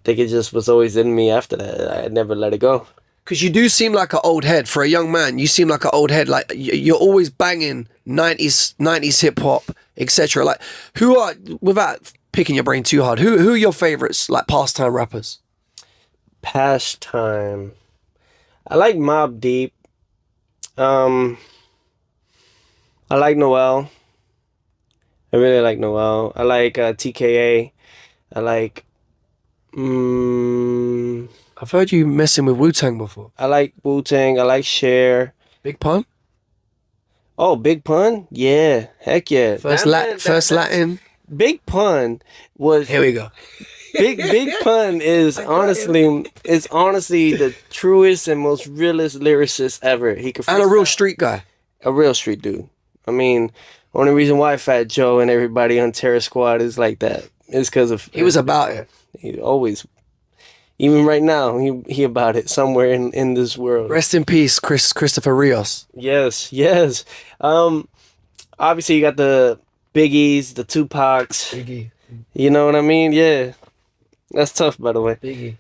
A: think it just was always in me. After that, I never let it go.
B: Because you do seem like an old head for a young man. You seem like an old head. Like you're always banging 90s hip hop, etc. Like who are, without picking your brain too hard, who are your favorites, like pastime rappers?
A: Pastime. I like Mob Deep. Um, I like Noel. I really like Noel. I like TKA. I like.
B: I've heard you messing with Wu-Tang before.
A: I like Wu Tang. I like Cher.
B: Big Pun?
A: Oh, Big Pun. Yeah, heck yeah.
B: First Latin.
A: Big Pun was.
B: Here we go.
A: Big Pun is honestly the truest and most realist lyricist ever. He could
B: And a real street guy.
A: a real street dude. I mean, only reason why Fat Joe and everybody on Terror Squad is like that is because of
B: He was about it.
A: he always, even right now, he about it somewhere in this world.
B: Rest in peace, Christopher Rios.
A: Yes, yes. Obviously you got the Biggies, the Tupacs.
B: Biggie.
A: You know what I mean? Yeah, that's tough, by the way.
B: Biggie.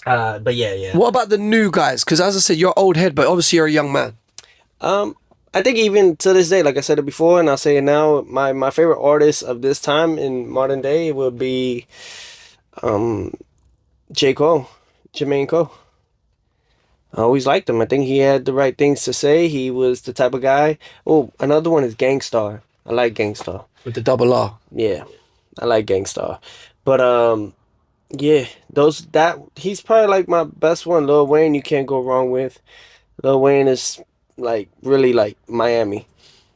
A: But yeah.
B: What about the new guys? Because as I said, you're old head, but obviously you're a young man.
A: I think even to this day, like I said it before, and I'll say it now, my favorite artist of this time in modern day would be, J. Cole, Jermaine Cole. I always liked him. I think he had the right things to say. He was the type of guy. Oh, another one is Gangstar. I like Gangstar.
B: With the double R.
A: Yeah, I like Gangstar. But yeah, he's probably like my best one. Lil Wayne, you can't go wrong with. Lil Wayne is like really like Miami,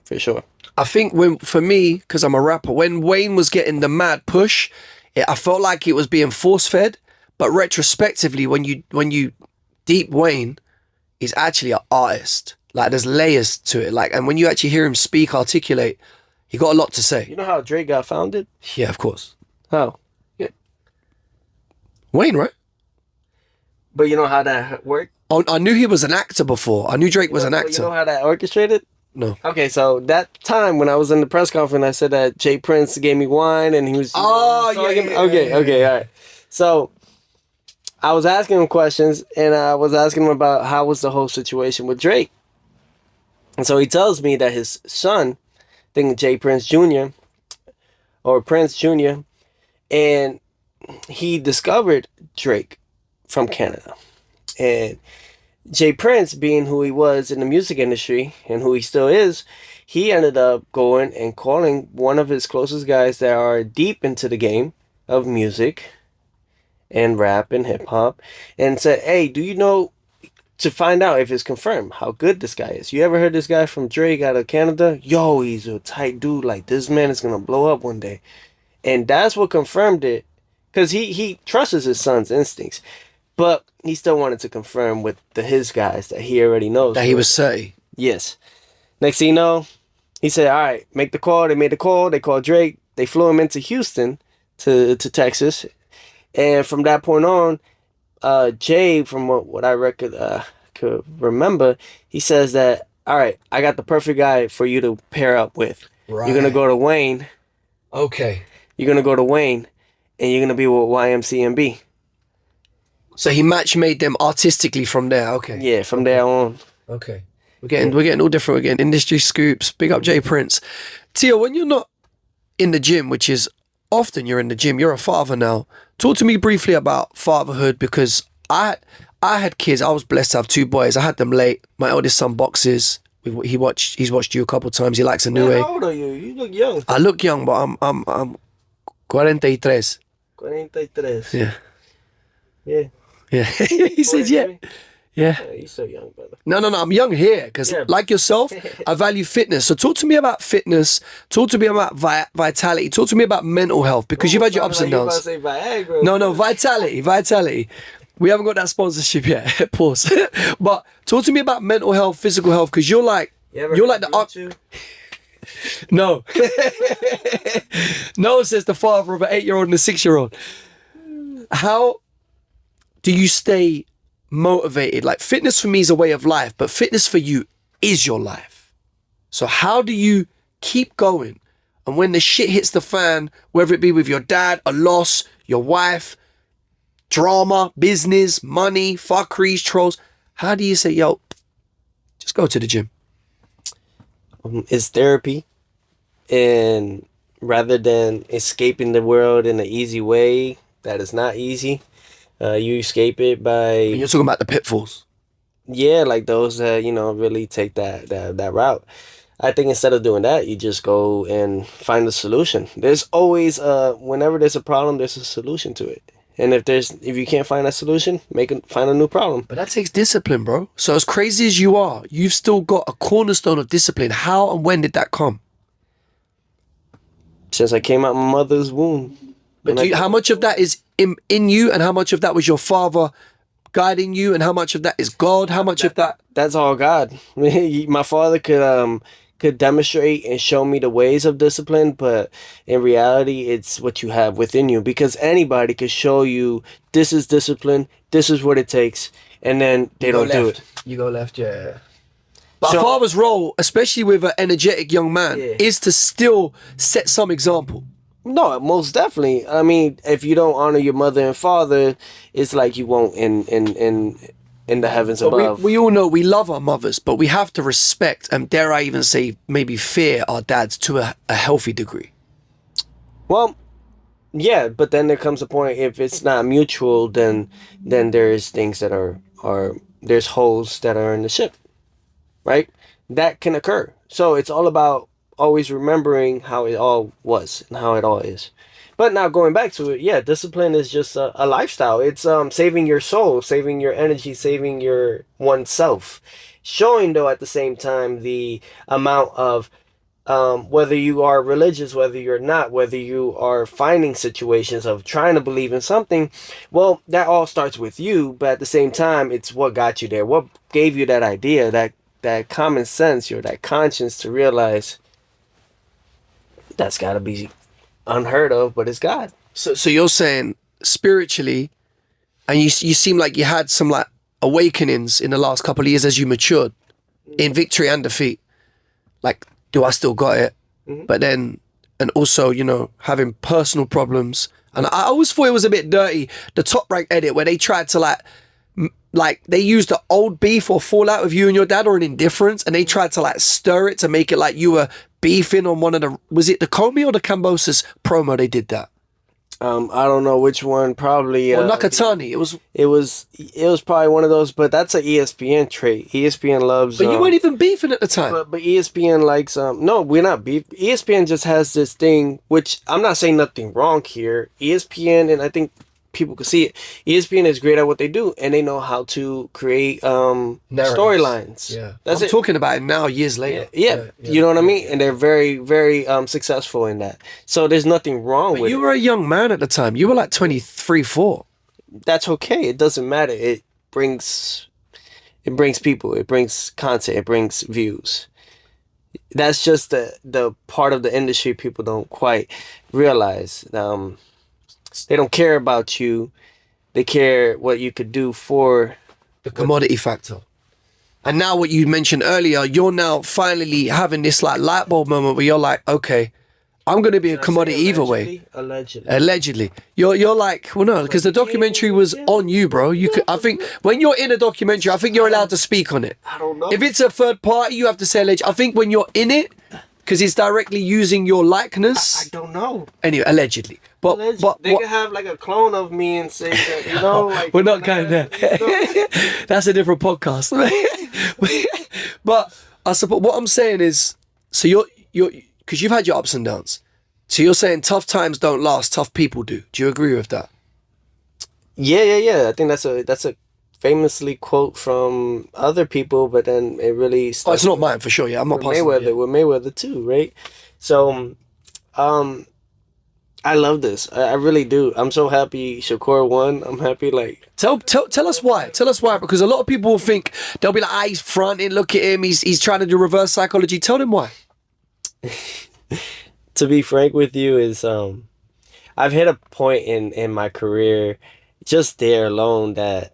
A: for sure.
B: I think for me, because I'm a rapper, when Wayne was getting the mad push, I felt like it was being force fed. But retrospectively, when you deep Wayne is actually an artist. Like there's layers to it. Like, and when you actually hear him speak, articulate, he got a lot to say.
A: You know how Drake got founded?
B: Yeah, of course.
A: How?
B: Wayne, right?
A: But you know how that worked?
B: Oh, I knew he was an actor before. I knew Drake was an actor.
A: You know how that orchestrated?
B: No.
A: Okay, so that time when I was in the press conference, I said that Jay Prince gave me wine and he was. Okay, all right. So I was asking him questions and I was asking him about how was the whole situation with Drake. And so he tells me that his son, I think Jay Prince Jr. or Prince Jr., and he discovered Drake from Canada. And Jay Prince, being who he was in the music industry and who he still is, he ended up going and calling one of his closest guys that are deep into the game of music and rap and hip hop and said, hey, do you know, to find out if it's confirmed how good this guy is. You ever heard this guy from Drake out of Canada? Yo, he's a tight dude. Like, this man is going to blow up one day. And that's what confirmed it. Because he trusts his son's instincts. But he still wanted to confirm with his guys that he already knows.
B: That he was 30.
A: Yes. Next thing you know, he said, all right, make the call. They made the call. They called Drake. They flew him into Houston to Texas. And from that point on, Jay, from what I could remember, he says that, all right, I got the perfect guy for you to pair up with.
B: Right.
A: You're going to go to Wayne.
B: Okay.
A: You're going to go to Wayne, and you're going to be with YMCMB.
B: So he match made them artistically from there. Okay.
A: Yeah, from there on.
B: Okay. We're getting all different. We're getting industry scoops. Big up Jay Prince. Tio, when you're not in the gym, which is often you're in the gym, you're a father now. Talk to me briefly about fatherhood, because I had kids. I was blessed to have 2 boys. I had them late. My eldest son boxes. He's watched you a couple of times. He likes a new.
A: How old are you? You look young.
B: I look young, but I'm 43.
A: 43.
B: Yeah.
A: Yeah.
B: Yeah. He said, yeah. Yeah.
A: You're so young, brother.
B: No. I'm young here because, like yourself, I value fitness. So talk to me about fitness. Talk to me about vitality. Talk to me about mental health, because you've had your ups and downs.
A: Say Viagra.
B: No, vitality. We haven't got that sponsorship yet. Pause. But talk to me about mental health, physical health, because you're like the No. No, says the father of an 8-year-old and a 6-year-old. How do you stay motivated? Like, fitness for me is a way of life, but fitness for you is your life. So how do you keep going? And when the shit hits the fan, whether it be with your dad, a loss, your wife, drama, business, money, fuckeries, trolls, how do you say, yo, just go to the gym?
A: It's therapy. And rather than escaping the world in an easy way, that is not easy. You escape it by...
B: And you're talking about the pitfalls.
A: Yeah, like those that, really take that route. I think instead of doing that, you just go and find a solution. There's always, whenever there's a problem, there's a solution to it. And if you can't find a solution, find a new problem.
B: But that takes discipline, bro. So as crazy as you are, you've still got a cornerstone of discipline. How and when did that come?
A: Since I came out my mother's womb.
B: But how much of that is in you, and how much of that was your father guiding you, and how much of that is God? How much of that?
A: That's all God. My father could demonstrate and show me the ways of discipline, but in reality, it's what you have within you. Because anybody could show you this is discipline, this is what it takes, and then they don't do it.
B: You go left, yeah. But a father's role, especially with an energetic young man, is to still set some example.
A: No, most definitely. I mean, if you don't honor your mother and father, it's like you won't in the heavens above.
B: We all know we love our mothers, but we have to respect, and dare I even say, maybe fear our dads to a healthy degree.
A: Well, yeah, but then there comes a point, if it's not mutual, then there's things that are there's holes that are in the ship, right? That can occur. So it's all about always remembering how it all was and how it all is. But now going back to it, yeah, discipline is just a lifestyle. It's saving your soul, saving your energy, saving your oneself. Showing though at the same time the amount of whether you are religious, whether you're not, whether you are finding situations of trying to believe in something, well, that all starts with you. But at the same time, it's what got you there. What gave you that idea, that common sense, or that conscience to realize that's got to be unheard of, but it's God.
B: So you're saying spiritually, and you seem like you had some like awakenings in the last couple of years as you matured in victory and defeat. Like, do I still got it? But then, and also, you know, having personal problems. And I always thought it was a bit dirty, the Top Rank edit, where they tried to like they used the old beef or fallout with you and your dad, or an indifference, and they tried to like stir it to make it like you were beefing on one of the, was it the Comey or the Cambosis promo they did that?
A: I don't know which one. Probably
B: Or Nakatani.
A: It was probably one of those. But that's an ESPN trait. ESPN loves.
B: But you weren't even beefing at the time.
A: But ESPN likes. No, we're not beef. ESPN just has this thing, which I'm not saying nothing wrong here. ESPN, and I think people can see it. ESPN is great at what they do, and they know how to create storylines.
B: Yeah,
A: that's
B: I'm
A: it.
B: talking about it now, years later.
A: Yeah, you know what I mean? And they're very, very successful in that. So there's nothing wrong with it.
B: You were a young man at the time. You were like 23, 4.
A: That's okay. It doesn't matter. It brings people. It brings content. It brings views. That's just the part of the industry people don't quite realize. They don't care about you. They care what you could do for
B: the commodity factor. And now what you mentioned earlier, you're now finally having this like light bulb moment where you're like, okay, I'm going to be a commodity either way. Allegedly. You're like, well, no, because the documentary was on you, bro. You could, I think when you're in a documentary, I think you're allowed to speak on it.
A: I don't know.
B: If it's a third party, you have to say alleged. I think when you're in it, because it's directly using your likeness.
A: I don't know.
B: Anyway, allegedly. But
A: they could have like a clone of me and say that, you know, like
B: we're not going there. That's a different podcast. But I suppose what I'm saying is, so you're because you've had your ups and downs. So you're saying tough times don't last, tough people do. Do you agree with that?
A: Yeah. I think that's a famously quote from other people, but then it really
B: Oh, it's not mine for sure. Yeah, I'm not passing
A: Mayweather with Mayweather too, right? So, I love this. I really do. I'm so happy Shakur won. I'm happy. Like,
B: tell us why. Tell us why, because a lot of people will think they'll be like, ah, he's fronting. Look at him. He's trying to do reverse psychology. Tell them why.
A: To be frank with you, is I've hit a point in my career, just there alone, that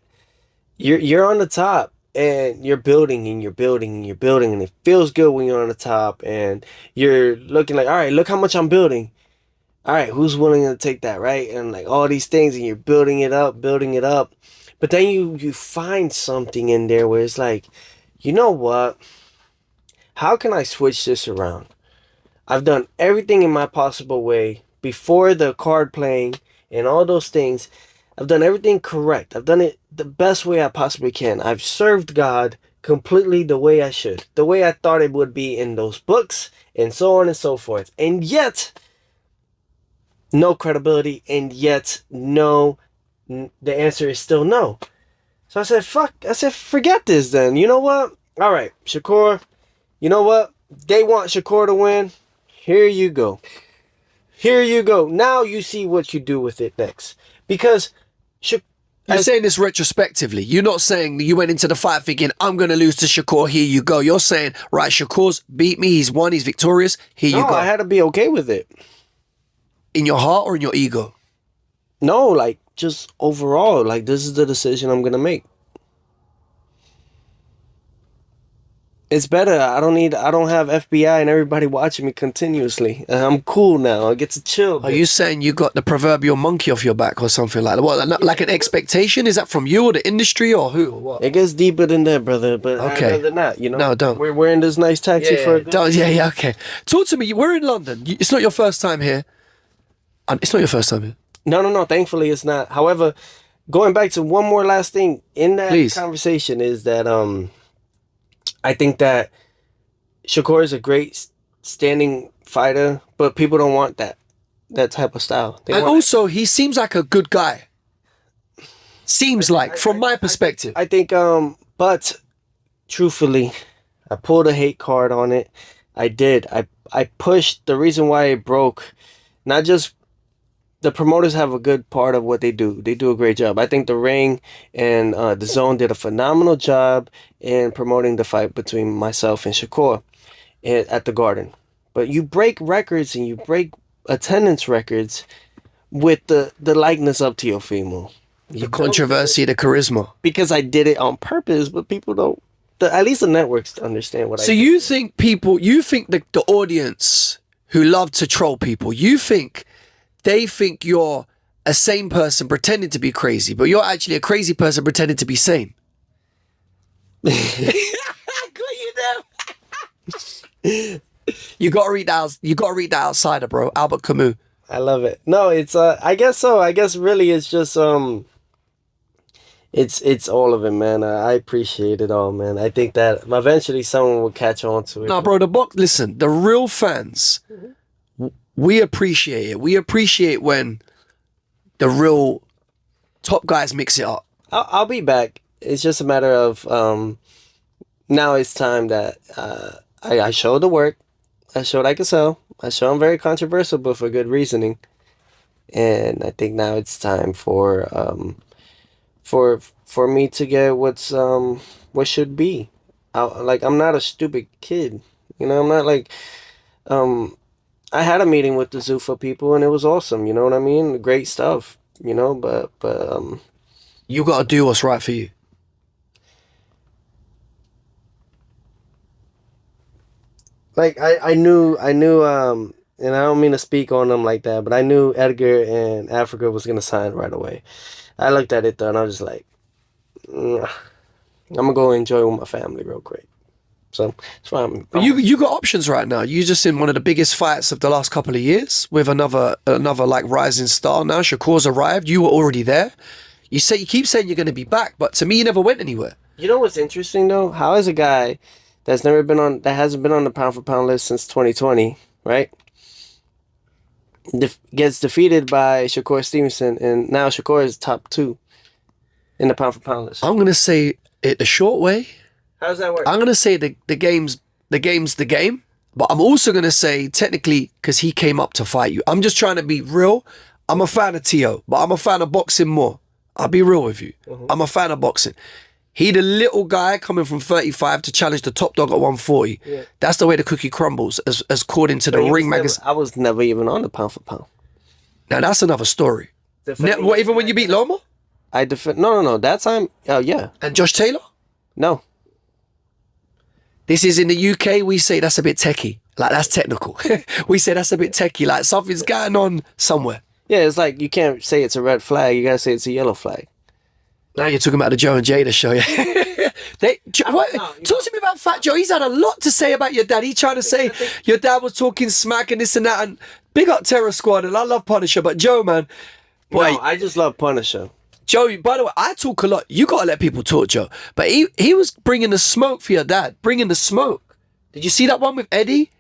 A: you're on the top and you're building and you're building and you're building, and it feels good when you're on the top and you're looking like, all right, look how much I'm building. All right, who's willing to take that, right? And like all these things, and you're building it up. But then you find something in there where it's like, you know what? How can I switch this around? I've done everything in my possible way before the card playing and all those things. I've done everything correct. I've done it the best way I possibly can. I've served God completely the way I should, the way I thought it would be in those books, and so on and so forth. And yet, no credibility, and yet the answer is still no. So I said, forget this then. You know what? All right, Shakur, you know what? They want Shakur to win. Here you go. Now you see what you do with it next. Because
B: you're saying this retrospectively. You're not saying you went into the fight thinking, I'm going to lose to Shakur. Here you go. You're saying, right, Shakur's beat me. He's won. He's victorious. Here you go.
A: No, I had to be okay with it.
B: In your heart or in your ego?
A: No, like just overall, like this is the decision I'm gonna make. It's better. I don't have FBI and everybody watching me continuously. I'm cool now. I get to chill.
B: Are you saying you got the proverbial monkey off your back or something like that? What, like an expectation? Is that from you or the industry or who or what?
A: It gets deeper than that, brother. But okay. I'd rather not, you know.
B: No, don't.
A: We're wearing this nice taxi for a good
B: okay. Talk to me. We're in London. It's not your first time here. It's not your first time here.
A: No. Thankfully, it's not. However, going back to one more last thing in that conversation is that I think that Shakur is a great standing fighter, but people don't want that. that type of style.
B: And also, he seems like a good guy. Seems like, from my perspective.
A: I think, but truthfully, I pulled a hate card on it. I did. I pushed. The reason why it broke, not just the promoters have a good part of what they do. They do a great job. I think the Ring and the Zone did a phenomenal job in promoting the fight between myself and Shakur at the Garden. But you break records and you break attendance records with the likeness of Teofimo.
B: The controversy, the charisma.
A: Because I did it on purpose, but people don't. At least the networks understand what I do.
B: So you think the audience who love to troll people, they think you're a sane person pretending to be crazy, but you're actually a crazy person pretending to be sane. You gotta read that. You gotta read that Outsider, bro. Albert Camus.
A: I love it. No, it's I guess so. I guess really it's just it's all of it, man. I appreciate it all, man. I think that eventually someone will catch on to it.
B: No, bro. Listen, the real fans, we appreciate it. We appreciate when the real top guys mix it up.
A: I'll be back. It's just a matter of now it's time that I show the work. I showed I could sell. I show I'm very controversial, but for good reasoning. And I think now it's time for me to get what should be. I'm not a stupid kid. You know, I'm not like I had a meeting with the Zuffa people and it was awesome, you know what I mean? Great stuff, you know, but
B: you gotta do what's right for you.
A: Like I knew and I don't mean to speak on them like that, but I knew Edgar and Africa was gonna sign right away. I looked at it though and I was just like, I'm gonna go enjoy with my family real quick. So it's fine.
B: You got options right now. You just in one of the biggest fights of the last couple of years with another like rising star now. Shakur's arrived. You were already there. You keep saying you're gonna be back, but to me you never went anywhere.
A: You know what's interesting though? How is a guy that hasn't been on the pound for pound list since 2020, right? Gets defeated by Shakur Stevenson, and now Shakur is top 2 in the pound for pound list.
B: I'm gonna say it the short way.
A: How does that work?
B: I'm gonna say the game's the game, but I'm also gonna say technically because he came up to fight you. I'm just trying to be real. I'm a fan of Teo, but I'm a fan of boxing more. I'll be real with you. I'm a fan of boxing. He the little guy coming from 35 to challenge the top dog at 140. Yeah. That's the way the cookie crumbles, as according to the Ring magazine.
A: I was never even on the pound for pound.
B: Now that's another story. What, even when you beat Loma?
A: No. That time, yeah.
B: And Josh Taylor?
A: No.
B: This is in the UK. We say that's a bit techie. Like that's technical. We say that's a bit techie. Like something's going on somewhere.
A: Yeah, it's like you can't say it's a red flag. You gotta say it's a yellow flag.
B: Now you're talking about the Joe and Jada show, yeah? Talk to me about Fat Joe. He's had a lot to say about your dad. He's trying to say your dad was talking smack and this and that. And big up Terror Squad, and I love Punisher. But Joe, man, boy,
A: no, I just love Punisher.
B: Joe, by the way, I talk a lot. You gotta let people talk, Joe. But he was bringing the smoke for your dad. Bringing the smoke. Did you see that one with Eddie?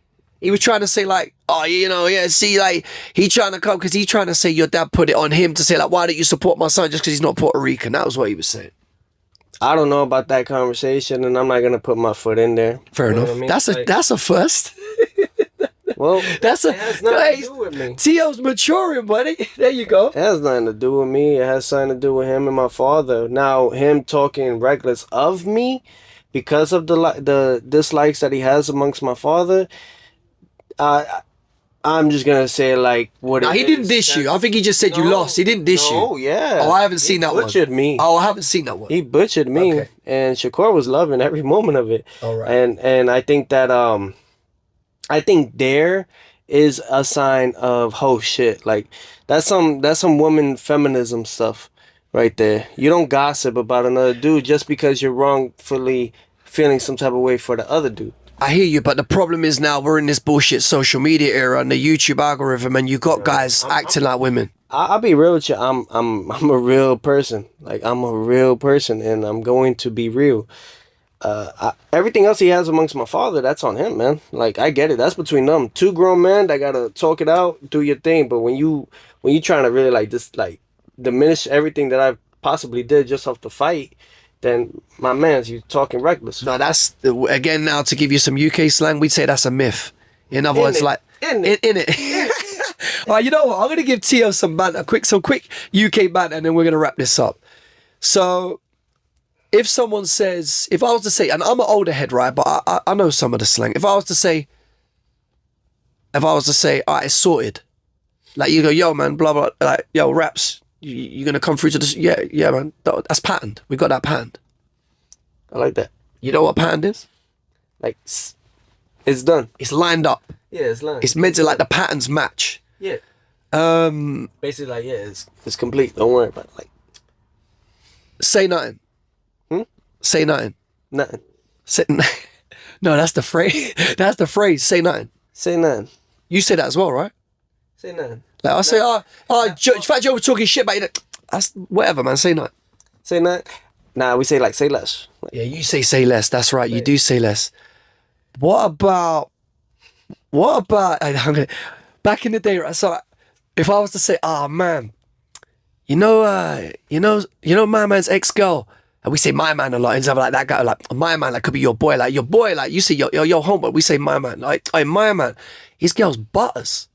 B: He was trying to say like, oh, you know, yeah, see, like, he trying to come because he's trying to say your dad put it on him to say like, why don't you support my son just because he's not Puerto Rican? That was what he was saying.
A: I don't know about that conversation, and I'm not gonna put my foot in there.
B: Fair enough. I mean? That's a first.
A: Well,
B: that's
A: it has nothing to do with me.
B: Tio's maturing, buddy. There you go.
A: It has nothing to do with me. It has something to do with him and my father. Now, him talking reckless of me because of the dislikes that he has amongst my father. I'm just gonna say like what.
B: No, he didn't dish you. I think he just said you lost. He didn't dish you.
A: Oh yeah.
B: Oh, I haven't seen that one.
A: He butchered me.
B: Oh, I haven't seen that one.
A: He butchered me, okay. And Shakur was loving every moment of it.
B: All right.
A: And I think that I think there is a sign of oh shit, like that's some woman feminism stuff right there. You don't gossip about another dude just because you're wrongfully feeling some type of way for the other dude.
B: I hear you, but the problem is now we're in this bullshit social media era and the YouTube algorithm, and you got guys acting like women.
A: I'll be real with you. I'm a real person. Like I'm a real person, and I'm going to be real. everything else he has amongst my father, that's on him, man. Like, I get it. That's between them. Two grown men that gotta talk it out, do your thing. But when you trying to really like just like diminish everything that I possibly did just off the fight, then my man's you talking reckless.
B: No, that's again now to give you some UK slang. We'd say that's a myth. In other words, like
A: in
B: it. All right, you know what? I'm gonna give Tio some banter, some quick UK banter, and then we're gonna wrap this up. So, if someone says, if I was to say, and I'm an older head, right? But I know some of the slang. If I was to say, all right, it's sorted. Like you go, yo, man, blah blah. Like, yo, raps, you're gonna come through to this? Yeah, man. That's patterned. We got that patterned.
A: I like that.
B: You know what patterned is?
A: Like, it's done.
B: It's lined up.
A: Yeah, it's lined.
B: It's meant to like the patterns match.
A: Yeah. Basically, like, yeah, it's complete. Don't worry about it. Like,
B: say nothing. Say nothing.
A: Nothing.
B: Say, no, that's the phrase. That's the phrase. Say nothing.
A: Say nothing.
B: You say that as well, right?
A: Say nothing.
B: Like I say, Fat Joe was talking shit about you. That's whatever, man. Say nothing.
A: Say nothing. Nah, we say like say less. Like,
B: yeah, you say less. That's right. You do say less. What about? Back in the day, right? So, if I was to say, oh man, you know, my man's ex-girl. And we say my man a lot, and stuff like that guy, like my man, like could be your boy, like you say your home, but we say my man, like hey, my man, his girl's butters.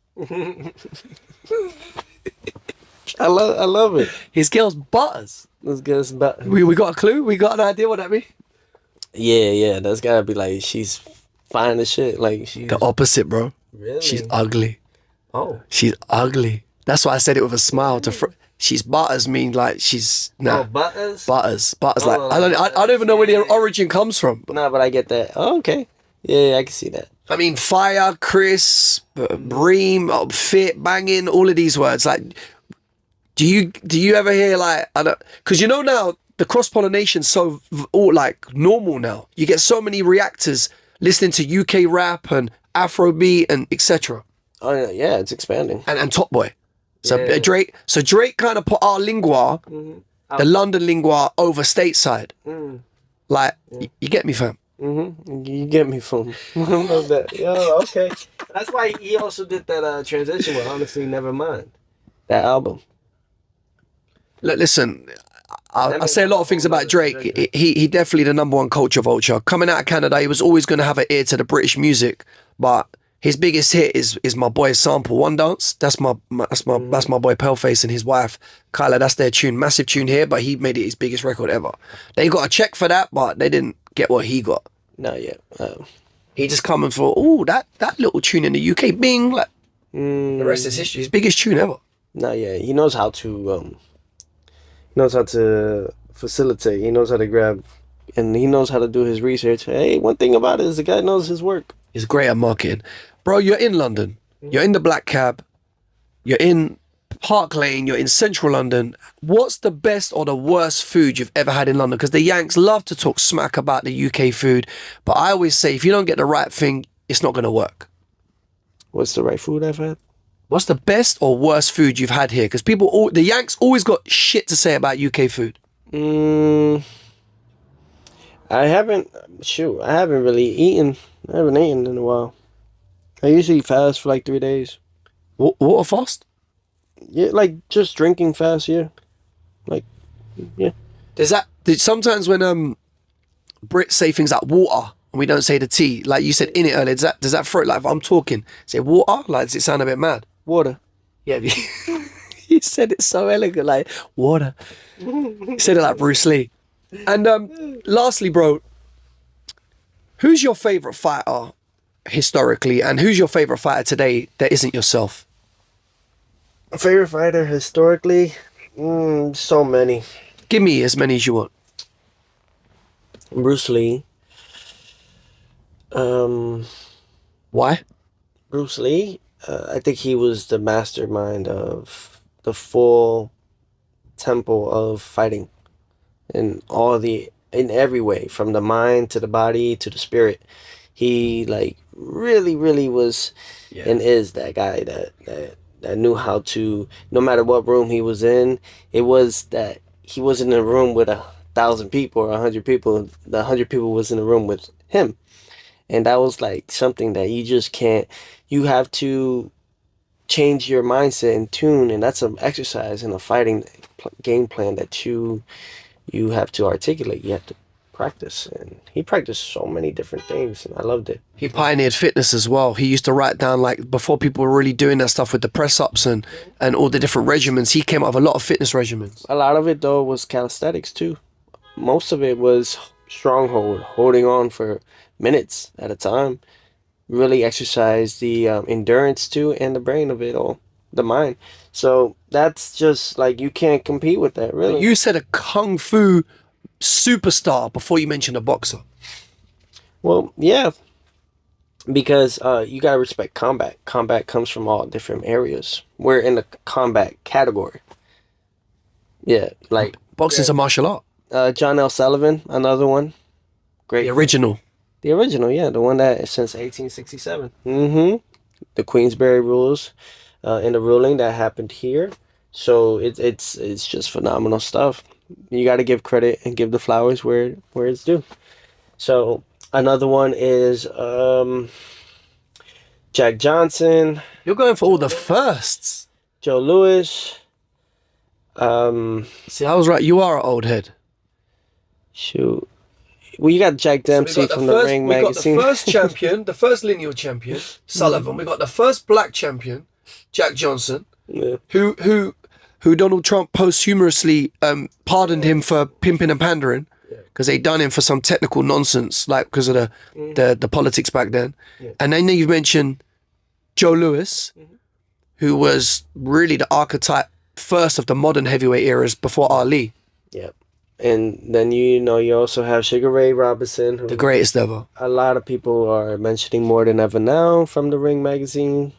A: I love it.
B: His girl's butters.
A: This girl's butters.
B: We got a clue. We got an idea what that means.
A: Yeah, that's gotta be like she's fine as shit. Like she's
B: the opposite, bro.
A: Really?
B: She's ugly.
A: Oh,
B: she's ugly. That's why I said it with a smile. She's butters mean like she's
A: Oh, butters.
B: Butters.
A: Oh,
B: Like I don't even know where the origin comes from.
A: No, but I get that. Oh, okay. Yeah, I can see that.
B: I mean, fire, crisp, bream, fit, banging, all of these words. Like, do you ever hear like I don't? Because you know now the cross pollination's so all like normal now. You get so many reactors listening to UK rap and Afrobeat and etc.
A: Oh yeah, it's expanding.
B: And Top Boy. So Drake kind of put our lingua, the London lingua, over stateside. Like you get me, fam.
A: You get me, fam. I love that. Yo, okay. That's why he also did that transition with Honestly Nevermind, that album.
B: Look, listen, I say a lot of things about Drake. He definitely the #1 culture vulture. Coming out of Canada, he was always going to have an ear to the British music, but his biggest hit is my boy's sample, One Dance. That's my boy Paleface and his wife Kyla. That's their tune, massive tune here. But he made it his biggest record ever. They got a check for that, but they didn't get what he got.
A: Not yet.
B: He just coming for that little tune in the UK. Bing, like the rest is history. His biggest tune ever.
A: Not yet. He knows how to. He knows how to facilitate. He knows how to grab, and he knows how to do his research. Hey, one thing about it is the guy knows his work.
B: He's great at marketing. Bro, you're in London. You're in the Black Cab. You're in Park Lane. You're in central London. What's the best or the worst food you've ever had in London? Because the Yanks love to talk smack about the UK food. But I always say, if you don't get the right thing, it's not going to work.
A: What's the right food I've had?
B: What's the best or worst food you've had here? Because the Yanks always got shit to say about UK food.
A: I haven't really eaten. I haven't eaten in a while. I usually fast for like 3 days.
B: Water fast?
A: Yeah, like just drinking fast, yeah. Like, yeah.
B: Sometimes when Brits say things like water and we don't say the T, like you said in it earlier, does that throw it? Like if I'm talking, say water, like does it sound a bit mad?
A: Water.
B: Yeah, you said it so elegant, like water. You said it like Bruce Lee. And lastly, bro, who's your favourite fighter historically, and who's your favourite fighter today that isn't yourself?
A: Favorite fighter historically? So many.
B: Give me as many as you want.
A: Bruce Lee.
B: Why?
A: Bruce Lee? I think he was the mastermind of the full temple of fighting. In every way, from the mind to the body to the spirit. He like really was and is that guy that knew how to, no matter what room he was in, it was that he was in a room with 1,000 people or 100 people, the 100 people was in the room with him. And that was like something that you just can't, you have to change your mindset and tune. And that's an exercise and a fighting game plan that you have to articulate. You have to practice. And he practiced so many different things, and I loved it.
B: He pioneered fitness as well. He used to write down, like, before people were really doing that stuff with the press-ups and all the different regimens, he came up with a lot of fitness regimens.
A: A lot of it, though, was calisthenics, too. Most of it was stronghold, holding on for minutes at a time. Really exercise the endurance, too, and the brain of it all, the mind. So that's just, like, you can't compete with that, really.
B: You said a kung fu superstar before you mentioned a boxer.
A: Well, yeah. Because you gotta respect combat. Combat comes from all different areas. We're in the combat category. Yeah, like
B: Boxing's a martial art.
A: John L. Sullivan, another one. Great.
B: The original.
A: The original, yeah, the one that since 1867. The Queensberry rules, and the ruling that happened here. So it's just phenomenal stuff. You got to give credit and give the flowers where it's due. So another one is Jack Johnson.
B: You're going for all the firsts.
A: Joe Louis.
B: See, I was right. You are an old head.
A: Shoot. Well, you got Jack Dempsey from the Ring magazine.
B: We got the first champion, the first lineal champion, Sullivan. We got the first black champion, Jack Johnson, who Donald Trump posthumously pardoned him for pimping and pandering because they done him for some technical nonsense, like because of the politics back then. And then you've mentioned Joe Louis, who was really the archetype first of the modern heavyweight eras before Ali.
A: Yep. And then you also have Sugar Ray Robinson, who
B: the greatest ever.
A: A lot of people are mentioning more than ever now from the Ring magazine.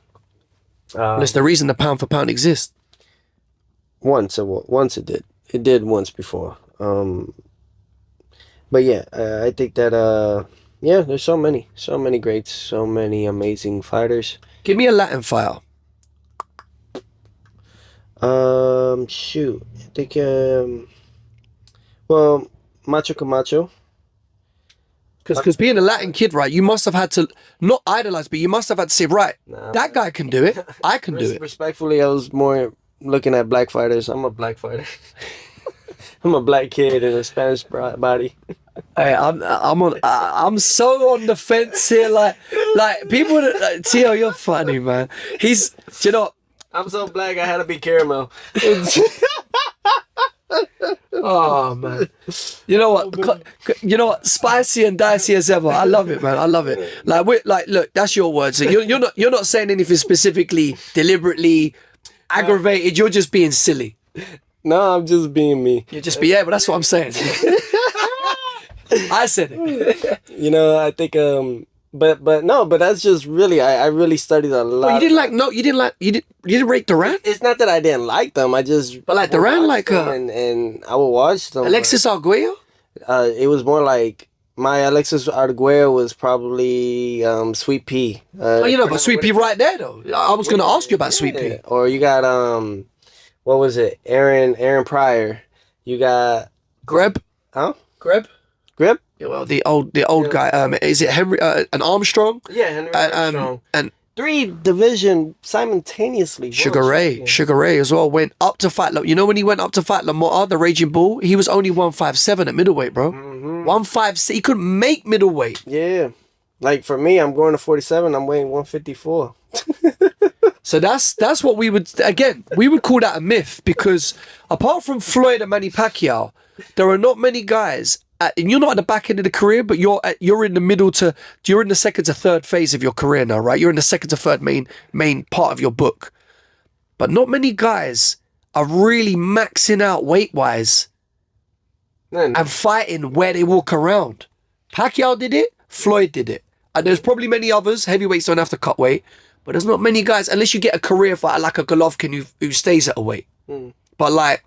B: Well, it's the reason the pound for pound exists.
A: Once it did. It did once before. But yeah, I think that there's so many greats, so many amazing fighters.
B: Give me a Latin fighter.
A: Shoot, I think well, Macho Camacho.
B: Because being a Latin kid, right, you must have had to not idolize, but you must have had to say, right, that guy can do it. I can do it.
A: Respectfully, I was more looking at black fighters. I'm a black fighter. I'm a black kid in a Spanish body.
B: Hey, I'm so on the fence here. Like people, Tio, you're funny, man.
A: I'm so black. I had to be caramel.
B: Oh man, you know what? Spicy and dicey as ever. I love it, man. I love it. Look, that's your words. You're not saying anything specifically, deliberately aggravated. You're just being silly.
A: No, I'm just being me.
B: You're just but that's what I'm saying. I said it.
A: I think but that's just really I really studied a lot.
B: Well, you didn't rate Duran?
A: It's not that I didn't like them. I just
B: like Duran,
A: and I would watch them.
B: Alexis Arguello?
A: It was more like my Alexis Arguello was probably Sweet Pea.
B: But Sweet Pea right there though. I was gonna ask you about Sweet Pea.
A: Or you got what was it? Aaron Pryor. You got
B: Greb?
A: Huh?
B: Greb? Yeah, well, the old guy. Is it Henry? An Armstrong?
A: Yeah, Henry Armstrong.
B: And
A: 3 division simultaneously.
B: Sugar Ray as well went up to fight. You know when he went up to fight Lamar, the Raging Bull, he was only 157 at middleweight, bro. 156. He couldn't make middleweight.
A: Yeah, like for me, I'm going to 47. I'm weighing 154.
B: So that's what we would call that a myth, because apart from Floyd and Manny Pacquiao, there are not many guys. And you're not at the back end of the career, but you're in the middle you're in the second to third phase of your career now, right? You're in the second to third main part of your book. But not many guys are really maxing out weight-wise and fighting where they walk around. Pacquiao did it, Floyd did it. And there's probably many others, heavyweights don't have to cut weight, but there's not many guys, unless you get a career fighter like a Golovkin who stays at a weight. But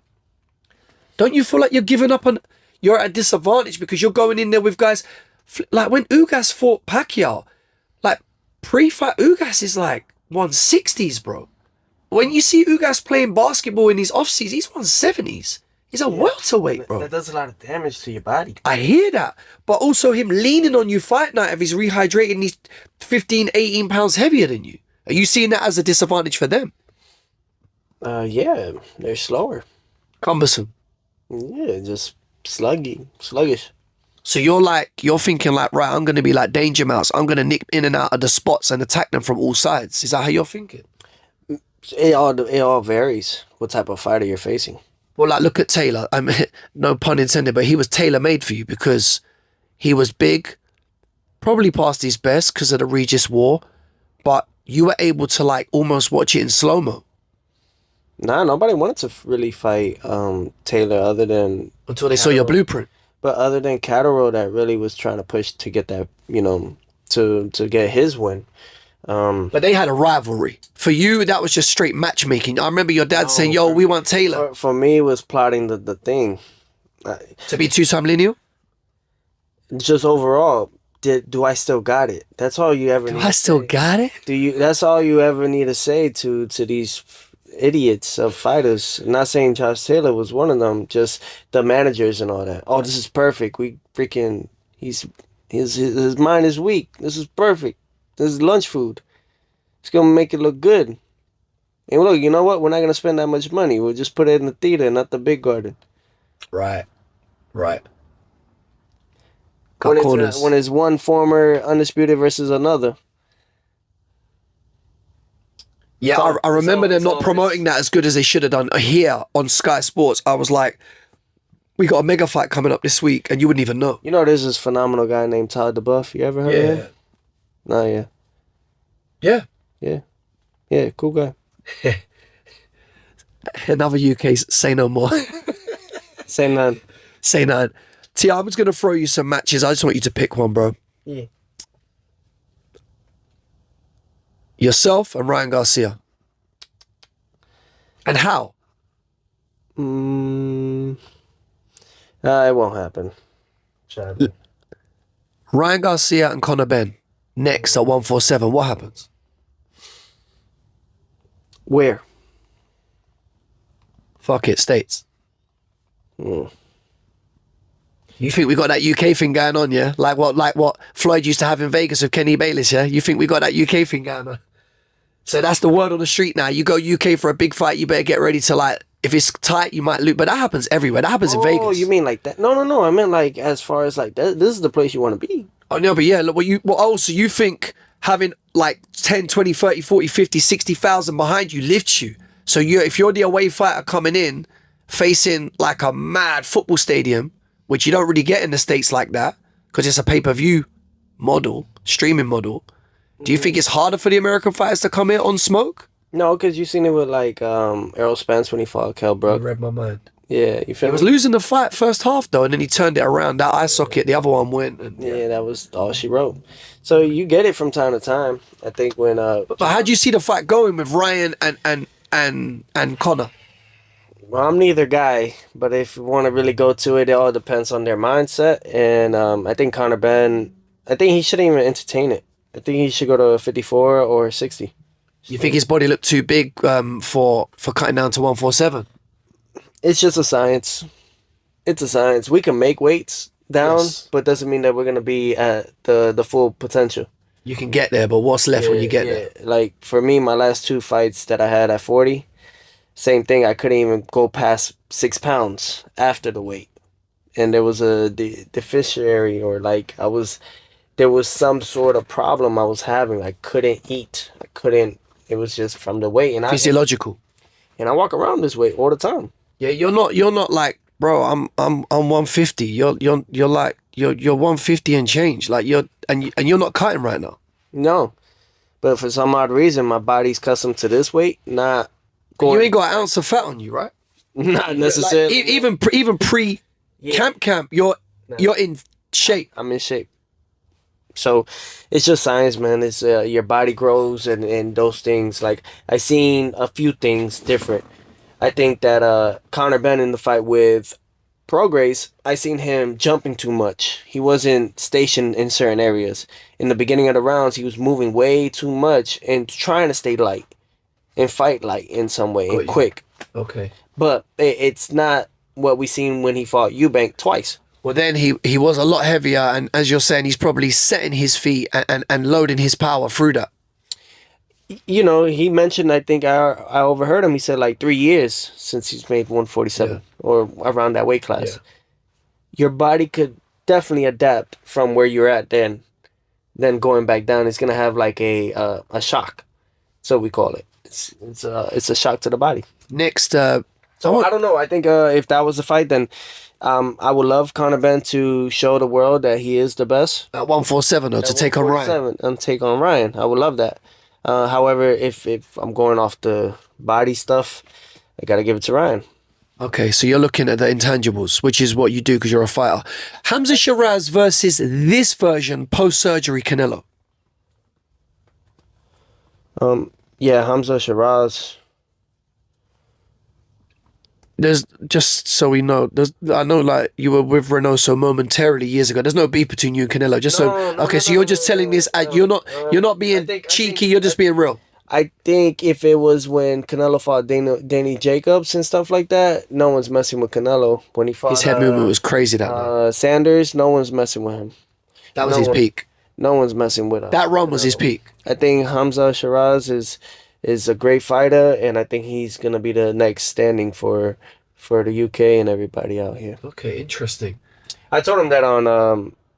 B: don't you feel like you're giving up on... You're at a disadvantage because you're going in there with guys like when Ugas fought Pacquiao, like pre-fight Ugas is like 160s, bro. When you see Ugas playing basketball in his off-season, he's 170s. He's a welterweight, bro.
A: That does a lot of damage to your body.
B: I hear that. But also him leaning on you fight night if he's rehydrated and he's 15, 18 pounds heavier than you. Are you seeing that as a disadvantage for them?
A: Yeah, they're slower.
B: Cumbersome.
A: Yeah, just sluggish.
B: So you're thinking like, right, I'm going to be like Danger Mouse. I'm going to nick in and out of the spots and attack them from all sides. Is that how you're thinking?
A: It all varies what type of fighter you're facing.
B: Well, like, look at Taylor. I mean, no pun intended, but he was tailor-made for you because he was big, probably past his best because of the Regis War, but you were able to like almost watch it in slow-mo.
A: Nah, nobody wanted to really fight Taylor other than
B: Until they saw your blueprint.
A: But other than 𝗙𝗙𝗟𝗟𝗢𝗪 that really was trying to push to get that, to get his win.
B: But they had a rivalry. For you, that was just straight matchmaking. I remember your dad saying, yo, we want Taylor.
A: For me, it was plotting the thing.
B: To be two-time lineal?
A: Just overall, do I still got it? That's all you ever need to say.
B: I still got it?
A: That's all you ever need to say to these idiots of fighters. I'm not saying Josh Taylor was one of them, just the managers and all that. Oh, this is perfect. We freaking, his mind is weak. This is perfect. This is lunch food. It's going to make it look good. And look, you know what? We're not going to spend that much money. We'll just put it in the theater, not the big garden.
B: Right.
A: When it's one former undisputed versus another.
B: Yeah, I remember them not promoting that as good as they should have done. Here on Sky Sports, I was like, we got a mega fight coming up this week, and you wouldn't even know.
A: You know, there's this phenomenal guy named Todd DeBuff. You ever heard of him? No, yeah. Yeah, cool guy.
B: Another UK, say no more.
A: Say none.
B: Say none. T, I was going to throw you some matches. I just want you to pick one, bro.
A: Yeah.
B: Yourself and Ryan Garcia. And how?
A: It won't happen.
B: Ryan Garcia and Conor Benn next at 147. What happens?
A: Where?
B: Fuck it, States. You think we got that UK thing going on, yeah? Like what Floyd used to have in Vegas with Kenny Bayless, yeah? You think we got that UK thing going on? So that's the word on the street now. You go UK for a big fight, you better get ready to like, if it's tight, you might lose. But that happens everywhere. That happens in Vegas.
A: Oh, you mean like that? No. I meant like as far as like this is the place you want to be.
B: Oh, no, but yeah, look, so you think having like 10, 20, 30, 40, 50, 60,000 behind you lifts you. So if you're the away fighter coming in, facing like a mad football stadium, which you don't really get in the States like that, because it's a pay-per-view model, streaming model, do you think it's harder for the American fighters to come in on smoke?
A: No, because you've seen it with like Errol Spence when he fought Kell Brook.
B: You read my mind.
A: Yeah, you feel
B: He was losing the fight first half though, and then he turned it around. That eye socket, the other one went. And,
A: yeah, that was all she wrote. So you get it from time to time. I think when
B: But how do you see the fight going with Ryan and Conor?
A: Well, I'm neither guy, but if you want to really go to it, it all depends on their mindset. And I think Conor Benn, I think he shouldn't even entertain it. I think he should go to 54 or 60.
B: You think his body looked too big for cutting down to 147?
A: It's just a science. It's a science. We can make weights down,
B: Yes.
A: but doesn't mean that we're gonna be at the full potential.
B: You can get there, but what's left when you get there?
A: Like for me, my last two fights that I had at 40, same thing. I couldn't even go past 6 pounds after the weight, and there was a deficiency or like there was some sort of problem I was having. I couldn't eat. I couldn't. It was just from the weight, and
B: Physiological.
A: I walk around this way all the time.
B: Yeah, you're not like, bro, I'm 150. You're 150 and change. Like you're not cutting right now.
A: No, but for some odd reason, my body's accustomed to this weight. Not going.
B: You ain't got an ounce of fat on you, right?
A: Not necessarily.
B: Like, even pre camp, you're in shape.
A: I'm in shape. So it's just science, man. It's your body grows and those things. Like I seen a few things different. I think that Conor Benn in the fight with Prograis, I seen him jumping too much. He wasn't stationed in certain areas. In the beginning of the rounds, he was moving way too much and trying to stay light and fight light in some way and quick.
B: Okay.
A: But it's not what we seen when he fought Eubank twice.
B: Well, then he was a lot heavier, and as you're saying, he's probably setting his feet and loading his power through that.
A: You know, he mentioned, I think I overheard him, he said like 3 years since he's made 147 or around that weight class. Your body could definitely adapt from where you're at then going back down. It's gonna have like a shock, so we call it. It's a shock to the body.
B: Next,
A: so I don't know. I think if that was a fight, then I would love Conor Benn to show the world that he is the best
B: at 147 though, to take on Ryan.
A: And take on Ryan. I would love that. However, if I'm going off the body stuff, I gotta give it to Ryan.
B: Okay, so you're looking at the intangibles, which is what you do because you're a fighter. 𝗙𝗟𝗟𝗢𝗪 versus this version post-surgery Canelo.
A: Yeah, 𝗙𝗟𝗟𝗢𝗪.
B: There's, just so we know, I know like you were with Reynoso momentarily years ago. There's no beef between you and Canelo. So you're just telling this. You're not being cheeky. You're just being real.
A: I think if it was when Canelo fought Danny Jacobs and stuff like that, no one's messing with Canelo. When he fought
B: his head movement was crazy that night.
A: Sanders, no one's messing with him.
B: That was his peak.
A: No one's messing with him.
B: That run was his peak.
A: I think 𝗙𝗟𝗟𝗢𝗪 is a great fighter, and I think he's gonna be the next standing for the UK and everybody out here.
B: Okay, interesting.
A: I told him that on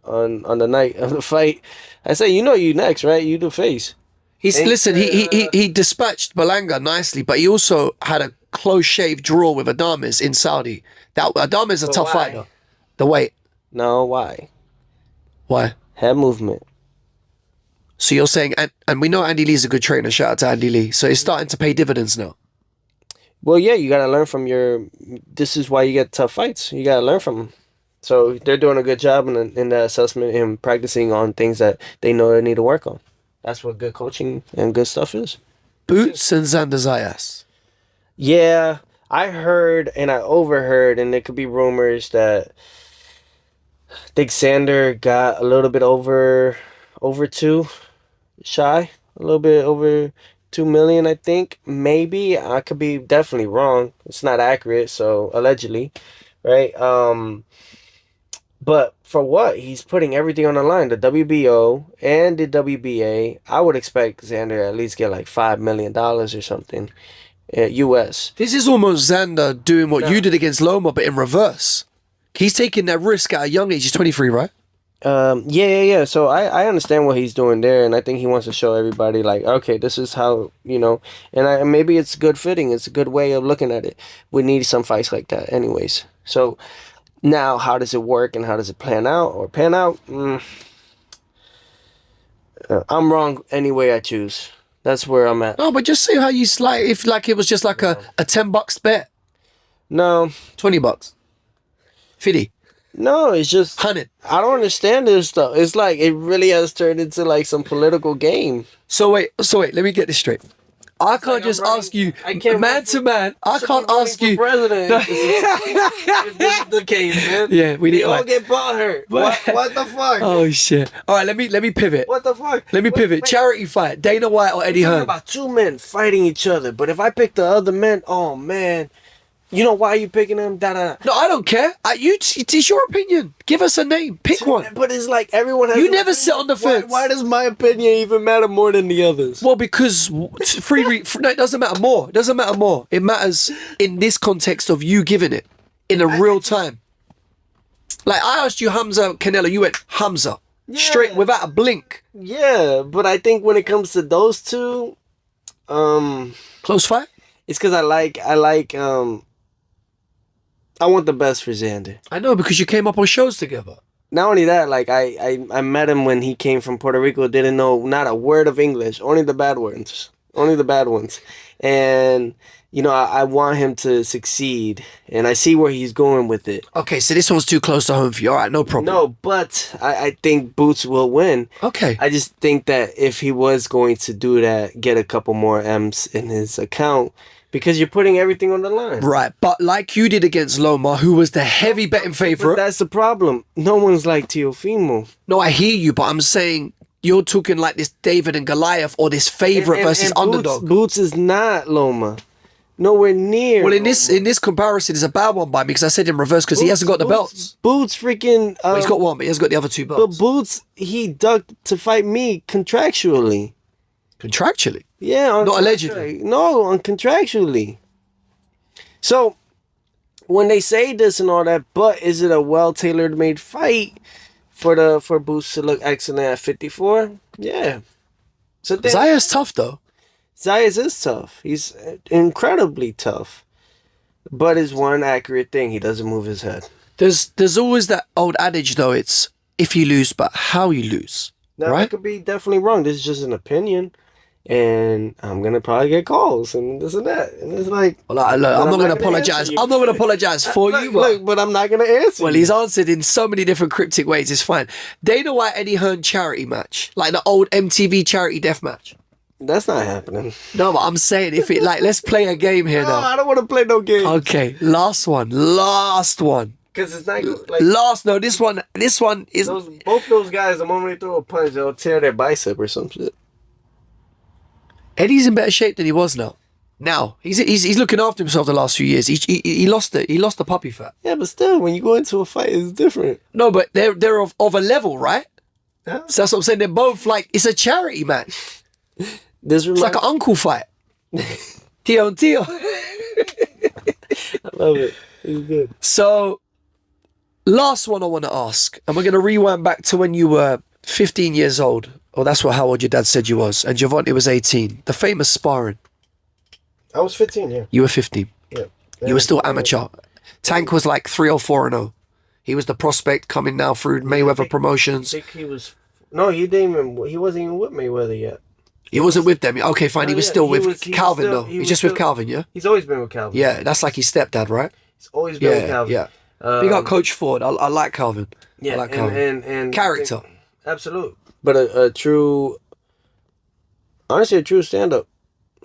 A: the night of the fight. I said, you know, you next, right? You the face.
B: He dispatched Berlanga nicely, but he also had a close shave draw with Adames in Saudi. That Adames is a tough fighter. The weight.
A: No, why?
B: Why?
A: Head movement.
B: So you're saying, and we know Andy Lee's a good trainer. Shout out to Andy Lee. So he's starting to pay dividends now.
A: Well, yeah, you gotta learn from this is why you get tough fights. You gotta learn from them. So they're doing a good job in the assessment and practicing on things that they know they need to work on. That's what good coaching and good stuff is.
B: Boots and Xander Zayas.
A: Yeah, I heard and I overheard, and there could be rumors that I think Xander got a little bit over 2 shy, a little bit over 2 million, I think. Maybe I could be definitely wrong. It's not accurate, so allegedly, right? But for what? He's putting everything on the line. The WBO and the WBA. I would expect Xander to at least get like $5 million or something, US.
B: This is almost Xander doing what you did against Loma, but in reverse. He's taking that risk at a young age. He's 23, right?
A: Yeah. So I understand what he's doing there, and I think he wants to show everybody like, okay, this is how, you know, and maybe it's good fitting. It's a good way of looking at it. We need some fights like that anyways. So now, how does it work and how does it pan out? I'm wrong any way I choose. That's where I'm at.
B: No, but just see how you slide. If like it was just like a $10 bet.
A: No.
B: $20. 50.
A: No, it's just
B: 100.
A: I don't understand this stuff. It's like it really has turned into like some political game.
B: So wait, let me get this straight. I can't just ask you man to man. I can't ask you.
A: President. This is the case, man.
B: Yeah, we need.
A: All get bought hurt. What the fuck?
B: Oh shit! All right, let me pivot.
A: What the fuck?
B: Let me pivot. Wait. Charity fight: Dana White or Eddie Hearn?
A: About 2 men fighting each other, but if I pick the other men, oh man. You know why you picking them? No,
B: I don't care. It's your opinion. Give us a name. Pick one.
A: But it's like everyone has.
B: You never sit on the fence.
A: Why does my opinion even matter more than the others?
B: Well, because no, it doesn't matter more. It doesn't matter more. It matters in this context of you giving it in a real time. Like I asked you, Hamza Canelo. You went Hamza straight without a blink.
A: Yeah, but I think when it comes to those two,
B: close fight.
A: It's because I want the best for Xander.
B: I know, because you came up on shows together.
A: Not only that, like I met him when he came from Puerto Rico, didn't know not a word of English, only the bad ones. And, you know, I want him to succeed, and I see where he's going with it.
B: Okay, so this one's too close to home for you. All right, no problem.
A: No, but I think Boots will win.
B: Okay.
A: I just think that if he was going to do that, get a couple more M's in his account, because you're putting everything on the line.
B: Right, but like you did against Loma, who was the heavy betting favorite.
A: But that's the problem. No one's like Teofimo.
B: No, I hear you, but I'm saying you're talking like this David and Goliath or this favorite versus underdog.
A: Boots is not Loma. Nowhere near.
B: Well, in this comparison, it's a bad one by me because I said in reverse because he hasn't got the belts.
A: Boots freaking.
B: Well, he's got one, but he hasn't got the other 2 belts.
A: But Boots, he ducked to fight me contractually.
B: Contractually?
A: Yeah.
B: Not allegedly.
A: No, on contractually. So, when they say this and all that, but is it a well-tailored made fight for Boots to look excellent at 54? Yeah. So
B: Zaya's tough, though.
A: Zayas is tough. He's incredibly tough. But it's one accurate thing. He doesn't move his head.
B: There's always that old adage, though. It's if you lose, but how you lose.
A: Now,
B: right?
A: I could be definitely wrong. This is just an opinion. And I'm going to probably get calls and this and that. And it's like...
B: Well, I'm not going to apologize. I'm not going to apologize for you.
A: But I'm not going to answer
B: Well,
A: you.
B: he's answered in so many different cryptic ways. It's fine. Dana White, Eddie Hearn charity match. Like the old MTV charity death match.
A: That's not happening.
B: No, but I'm saying if it let's play a game here now.
A: I don't want to play no game.
B: Okay, last one.
A: Because it's not like
B: this one is
A: both those guys. The moment they throw a punch, they'll tear their bicep or some shit.
B: Eddie's in better shape than he was now. Now he's looking after himself the last few years. He lost the puppy fat.
A: Yeah, but still, when you go into a fight, it's different.
B: No, but they're of a level, right?
A: Yeah.
B: So that's what I'm saying. They're both like it's a charity match. It's like an uncle fight. Tio and Tio.
A: I love it. It's good.
B: So, last one I want to ask, and we're going to rewind back to when you were 15 years old. Or that's how old your dad said you was. And Gervonta was 18. The famous sparring.
A: I was 15, yeah.
B: You were 15.
A: Yeah.
B: You were still amateur. Tank was like 3 or 4-0. He was the prospect coming now through Mayweather Promotions.
A: I think he was... No, he wasn't even with Mayweather yet.
B: He wasn't with them. Okay, fine. He was still with Calvin, though. He's just with Calvin, yeah?
A: He's always been with Calvin.
B: Yeah, that's like his stepdad, right?
A: He's always been with Calvin.
B: Yeah. Big up Coach Ford. I like Calvin.
A: Yeah,
B: I like Calvin.
A: And
B: character.
A: Absolute. But a true... Honestly, a true stand-up.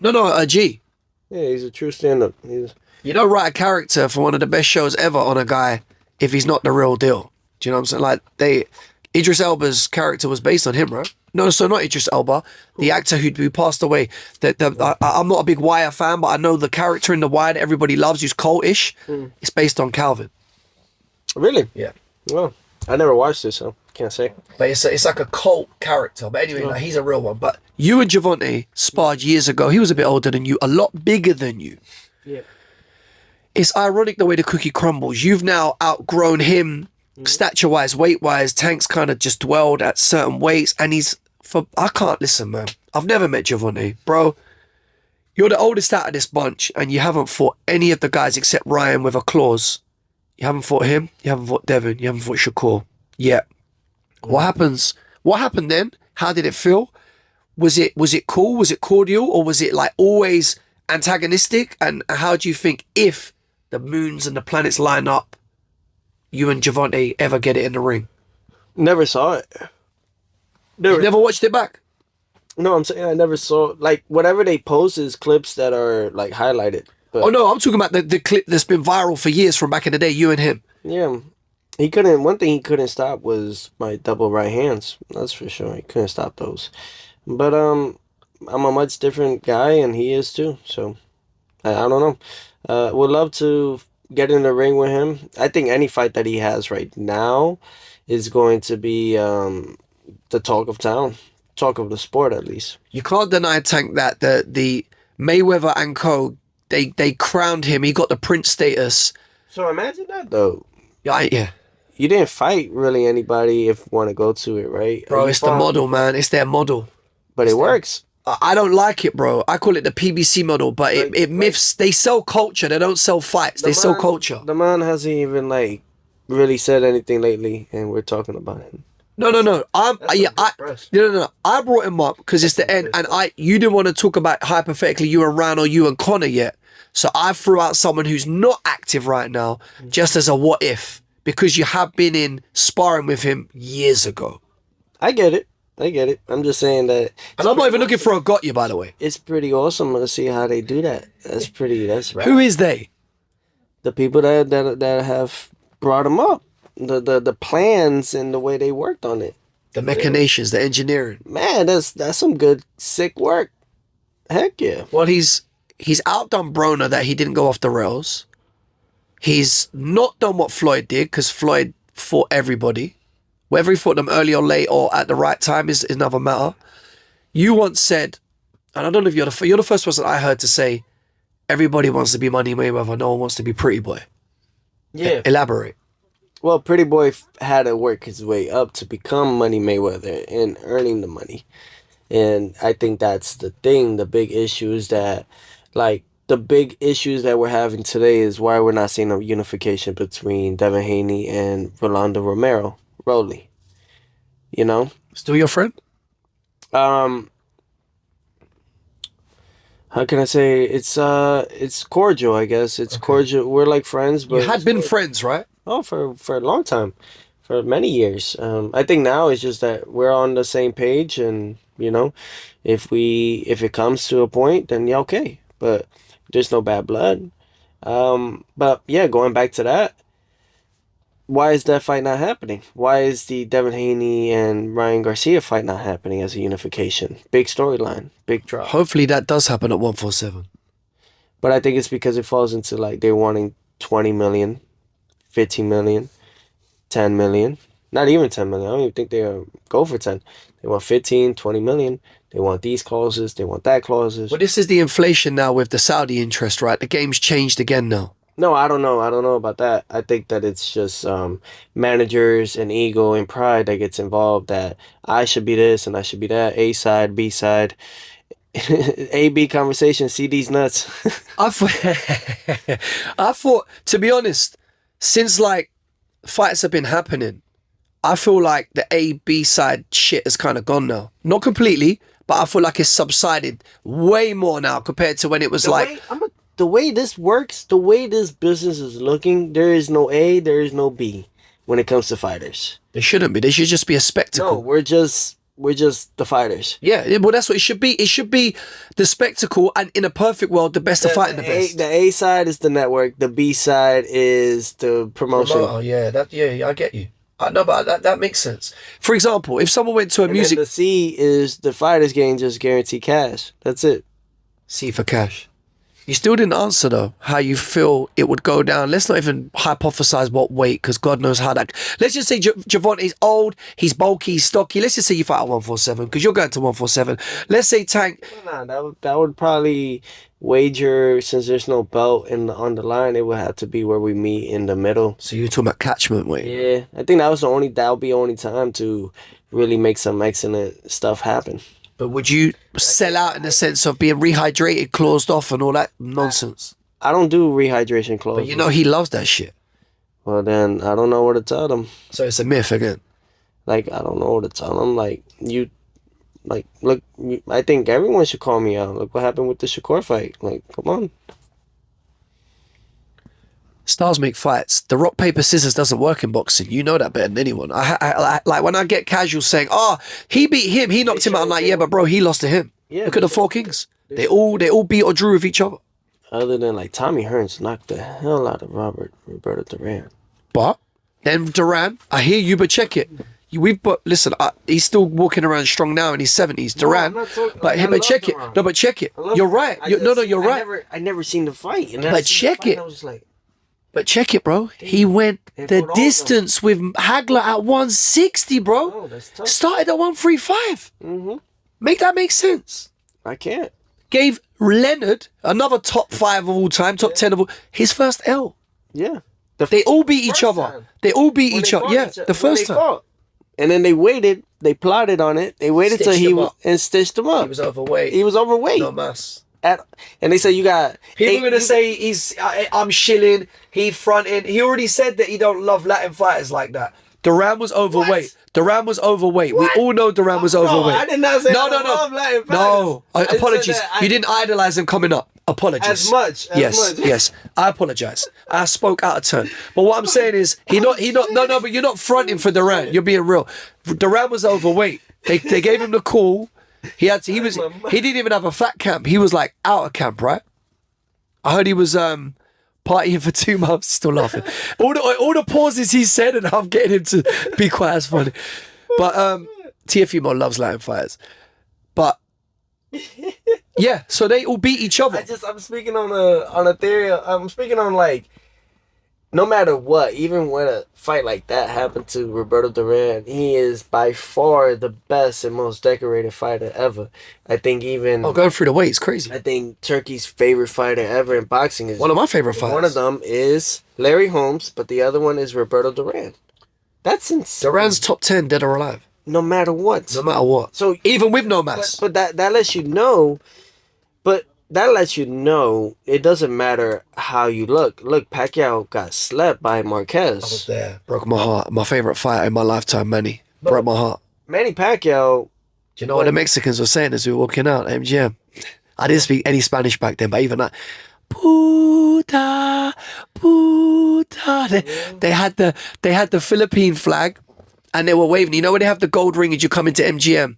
B: No, a G.
A: Yeah, he's a true stand-up.
B: You don't write a character for one of the best shows ever on a guy if he's not the real deal. Do you know what I'm saying? Like, Idris Elba's character was based on him, right? No, so not Idris Elba, the actor who passed away. I'm not a big Wire fan, but I know the character in The Wire that everybody loves, who's cultish. It's based on Calvin.
A: Really?
B: Yeah.
A: Well, I never watched it, so can't say.
B: But it's like a cult character. But anyway, like, he's a real one. But you and Gervonta sparred years ago. He was a bit older than you, a lot bigger than you.
A: Yeah.
B: It's ironic the way the cookie crumbles. You've now outgrown him. Stature-wise, weight-wise, Tank's kind of just dwelled at certain weights, and I can't listen, man. I've never met Gervonta. Bro, you're the oldest out of this bunch, and you haven't fought any of the guys except Ryan with a clause. You haven't fought him, you haven't fought Devin, you haven't fought Shakur yet. What happened then? How did it feel? Was it cool? Was it cordial? Or was it like always antagonistic? And how do you think if the moons and the planets line up, you and Gervonta ever get it in the ring?
A: Never saw it.
B: You never watched it back?
A: No, I'm saying I never saw... Like, whatever they post is clips that are, like, highlighted. But,
B: oh, no, I'm talking about the clip that's been viral for years from back in the day, you and him.
A: Yeah. One thing he couldn't stop was my double right hands. That's for sure. He couldn't stop those. But, I'm a much different guy, and he is too. So, I don't know. Would love to get in the ring with him. I think any fight that he has right now is going to be the talk of town, talk of the sport at least.
B: You can't deny, Tank, that the Mayweather and co, they crowned him. He got the prince status.
A: So imagine that though.
B: Yeah.
A: You didn't fight really anybody if you want to go to it, right?
B: Bro, it's the model, man. It's their model.
A: But it works.
B: I don't like it, bro. I call it the PBC model, but it myths. They sell culture. They don't sell fights. They sell culture.
A: The man hasn't even like really said anything lately, and we're talking about him.
B: No. No. I brought him up because it's the end, and you didn't want to talk about hypothetically you and Ryan or you and Conor yet. So I threw out someone who's not active right now, just as a what if, because you have been in sparring with him years ago.
A: I get it. I'm just saying that.
B: And I'm not even looking for a got you, by the way.
A: It's pretty awesome to see how they do that. That's right.
B: Who is they?
A: The people that have brought them up. The plans and the way they worked on it.
B: The machinations, the engineering.
A: Man, that's some good, sick work. Heck yeah.
B: Well, he's he's outdone Broner that he didn't go off the rails. He's not done what Floyd did, because Floyd fought everybody. Whether he fought them early or late or at the right time is another matter. You once said, and I don't know if you're the first person I heard to say, everybody wants to be Money Mayweather, no one wants to be Pretty Boy.
A: Yeah.
B: Elaborate.
A: Well, Pretty Boy had to work his way up to become Money Mayweather and earning the money. And I think that's the thing. The big issue is that, like, the big issues that we're having today is why we're not seeing a unification between Devin Haney and Rolando Romero. Rolly. You know?
B: Still your friend?
A: How can I say, it's cordial, I guess. It's cordial. We're like friends, but
B: You had been friends, right?
A: oh, for a long time, for many years. I think now it's just that we're on the same page, and you know, if it comes to a point, then yeah, okay. But there's no bad blood. But yeah, going back to that, why is that fight not happening? Why is the Devin Haney and Ryan Garcia fight not happening as a unification? Big storyline, big drop.
B: Hopefully that does happen at 147.
A: But I think it's because it falls into like they're wanting 20 million, 15 million, 10 million. Not even 10 million. I don't even think they'll go for 10. They want 15, 20 million. They want these clauses. They want that clauses.
B: Well, this is the inflation now with the Saudi interest, right? The game's changed again now.
A: No, I don't know. I don't know about that. I think that it's just managers and ego and pride that gets involved, that I should be this and I should be that. A side, B side. A-B conversation. See these nuts.
B: I thought, to be honest, since like fights have been happening, I feel like the A-B side shit has kind of gone now. Not completely, but I feel like it's subsided way more now compared to when it was
A: The way this works, the way this business is looking, there is no A, there is no B when it comes to fighters.
B: There shouldn't be. There should just be a spectacle.
A: No, we're just the fighters.
B: Yeah, well, that's what it should be. It should be the spectacle, and in a perfect world, the best are fighting the best.
A: The A side is the network. The B side is the promotion.
B: Oh yeah, I get you. No, but that makes sense. For example, if someone went to a music,
A: the C is the fighters getting just guaranteed cash. That's it.
B: C for cash. You still didn't answer though how you feel it would go down. Let's not even hypothesize what weight, because God knows how that. Let's just say Javante's old, he's bulky, he's stocky. Let's just say you fight at 147 because you're going to 147. Let's say Tank.
A: Nah, that would probably wager, since there's no belt on the line. It would have to be where we meet in the middle.
B: So you're talking about catchment weight?
A: Yeah, I think that would be the only time to really make some excellent stuff happen.
B: But would you sell out in the sense of being rehydrated, closed off, and all that nonsense?
A: I don't do rehydration clauses.
B: But you know he loves that shit.
A: Well, then I don't know what to tell them.
B: So it's a myth again.
A: Like, I don't know what to tell them. Like, look, I think everyone should call me out. Look what happened with the Shakur fight. Like, come on.
B: Stars make fights. The rock, paper, scissors doesn't work in boxing. You know that better than anyone. I like when I get casuals saying, "Oh, he beat him. He knocked him out." I'm like, "Yeah, but bro, he lost to him." Yeah, look at the four kings. They all beat or drew with each other.
A: Other than like Tommy Hearns knocked the hell out of Roberto Duran.
B: But then Duran, I hear you, but check it. Listen, he's still walking around strong now in his 70s. Duran, but check it. No, but check it. You're right. You're right.
A: I never seen the fight. And
B: but check it.
A: I was like,
B: but check it, bro. He went the distance with Hagler at 160, bro.
A: Oh, that's tough.
B: Started at 135.
A: Mm-hmm.
B: Make that make sense.
A: I can't.
B: Gave Leonard, another top 5 of all time, top 10 of all, his first L.
A: Yeah.
B: They all beat each other.
A: Time.
B: They all beat each other. Yeah, the first time.
A: Fought. And then they waited. They plotted on it. They waited till he was and stitched him up.
B: He was overweight.
A: He was overweight.
B: No mass.
A: And they say you got
B: people are gonna say I'm shilling. He fronting. He already said that he don't love Latin fighters like that. Duran was overweight. What? Duran was overweight. What? We all know Duran was overweight.
A: I did not say I love Latin fighters.
B: No, apologies. You didn't idolize him coming up. Apologies.
A: As much.
B: Yes. I apologize. I spoke out of turn. But what I'm saying is, no, but you're not fronting for Duran. You're being real. Duran was overweight. They gave him the call. He didn't even have a fat camp. He was like out of camp, right? I heard he was partying for 2 months. Still laughing. All the pauses he said, and I'm getting him to be quite as funny. But Teofimo loves Latin fighters. But Yeah, so they all beat each other.
A: I'm speaking on a theory. I'm speaking on like, no matter what, even when a fight like that happened to Roberto Duran, he is by far the best and most decorated fighter ever. I think even
B: Going through the weight is crazy.
A: I think Turkey's favorite fighter ever in boxing is
B: One of my favorite fighters.
A: One of them is Larry Holmes, but the other one is Roberto Duran. That's insane.
B: Duran's top 10 dead or alive.
A: No matter what.
B: No matter what.
A: So
B: even with no mass.
A: But that lets you know. But that lets you know it doesn't matter how you look. Look, Pacquiao got slept by Marquez.
B: I was there. Broke my heart. My favorite fighter in my lifetime, Manny. Broke my heart.
A: Manny Pacquiao.
B: Do you know what the Mexicans were saying as we were walking out at MGM? I didn't speak any Spanish back then, but even that. Puta, puta. They had the Philippine flag, and they were waving. You know when they have the gold ring as you come into MGM?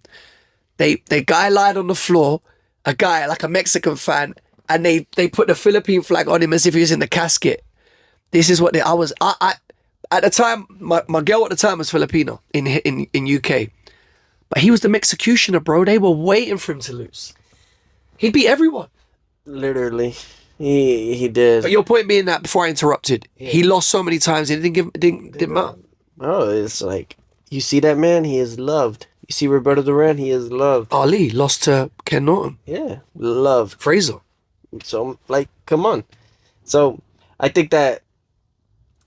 B: The guy lied on the floor, a guy like a Mexican fan, and they put the Philippine flag on him as if he was in the casket. This is what I at the time. My girl at the time was Filipino in UK, but he was the Mexicutioner, bro. They were waiting for him to lose. He beat everyone.
A: Literally. He did.
B: But your point being that, before I interrupted, he lost so many times, it didn't matter.
A: Oh, it's like, you see that man, he is loved. You see Roberto Duran, he is loved.
B: Ali lost to Ken Norton.
A: Yeah, loved.
B: Fraser.
A: So, like, come on. So, I think that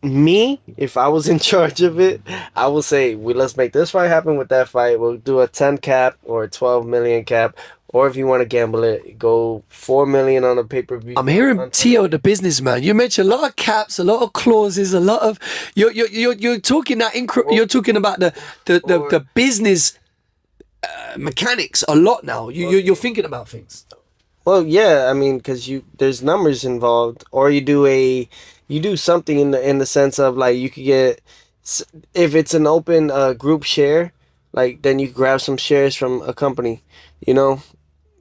A: if I was in charge of it, I would say, let's make this fight happen with that fight. We'll do a 10 cap or a 12 million cap. Or if you want to gamble it, go 4 million on a pay-per-view.
B: I'm hearing Tio, the businessman. You mentioned a lot of caps, a lot of clauses, a lot of you're talking that you're talking about the business mechanics a lot now. You're thinking about things.
A: Well, yeah, I mean, because there's numbers involved, or you do something in the sense of like you could get, if it's an open group share, like then you grab some shares from a company,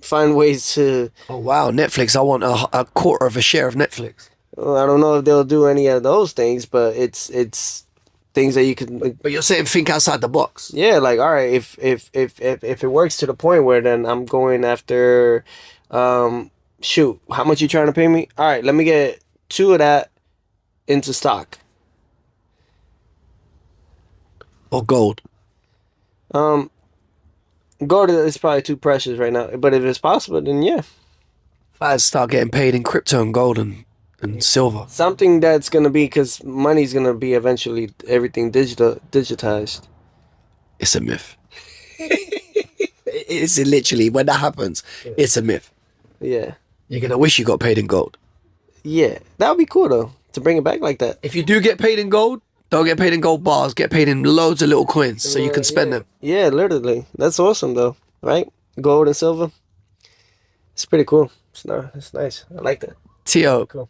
A: find ways to.
B: Oh wow, Netflix! I want a quarter of a share of Netflix.
A: Well, I don't know if they'll do any of those things, but it's things that you can.
B: But you're saying think outside the box.
A: Yeah, like all right, if it works to the point where then I'm going after, shoot, how much you trying to pay me? All right, let me get 2 of that into stock.
B: Or gold.
A: Gold is probably too precious right now, but if it's possible, then yeah.
B: If I start getting paid in crypto and gold and silver.
A: Something that's gonna be, because money's gonna be eventually everything digitized.
B: It's a myth. It's literally, when that happens, it's a myth.
A: Yeah.
B: You're gonna wish you got paid in gold.
A: Yeah, that would be cool though, to bring it back like that.
B: If you do get paid in gold, don't get paid in gold bars. Get paid in loads of little coins so you can spend them.
A: Yeah, literally. That's awesome though, right? Gold and silver. It's pretty cool. It's nice. I like that.
B: Tio,
A: Cool.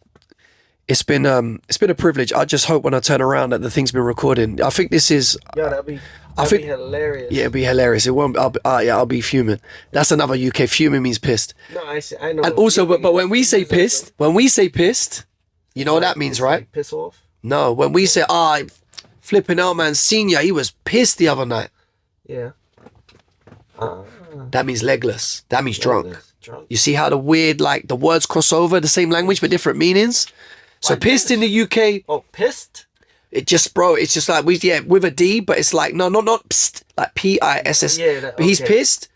B: it's been a privilege. I just hope when I turn around that the thing's been recording. I think this is.
A: Yeah, that'd be hilarious.
B: Yeah, it'd be hilarious. It won't. I'll be fuming. That's another UK. Fuming means pissed.
A: No, I know.
B: And also, but when we say pissed, you know what that means, right?
A: Like piss off.
B: No, when we say, flipping out, man, senior, he was pissed the other night.
A: Yeah.
B: That means legless. That means drunk.
A: Drunk.
B: You see how the weird, like, the words cross over, the same language but different meanings? So
A: Like
B: pissed in the UK,
A: Oh, pissed?
B: it's just like, with a D, but it's like, no, not pissed, like P-I-S-S.
A: Yeah,
B: but he's
A: okay.
B: pissed.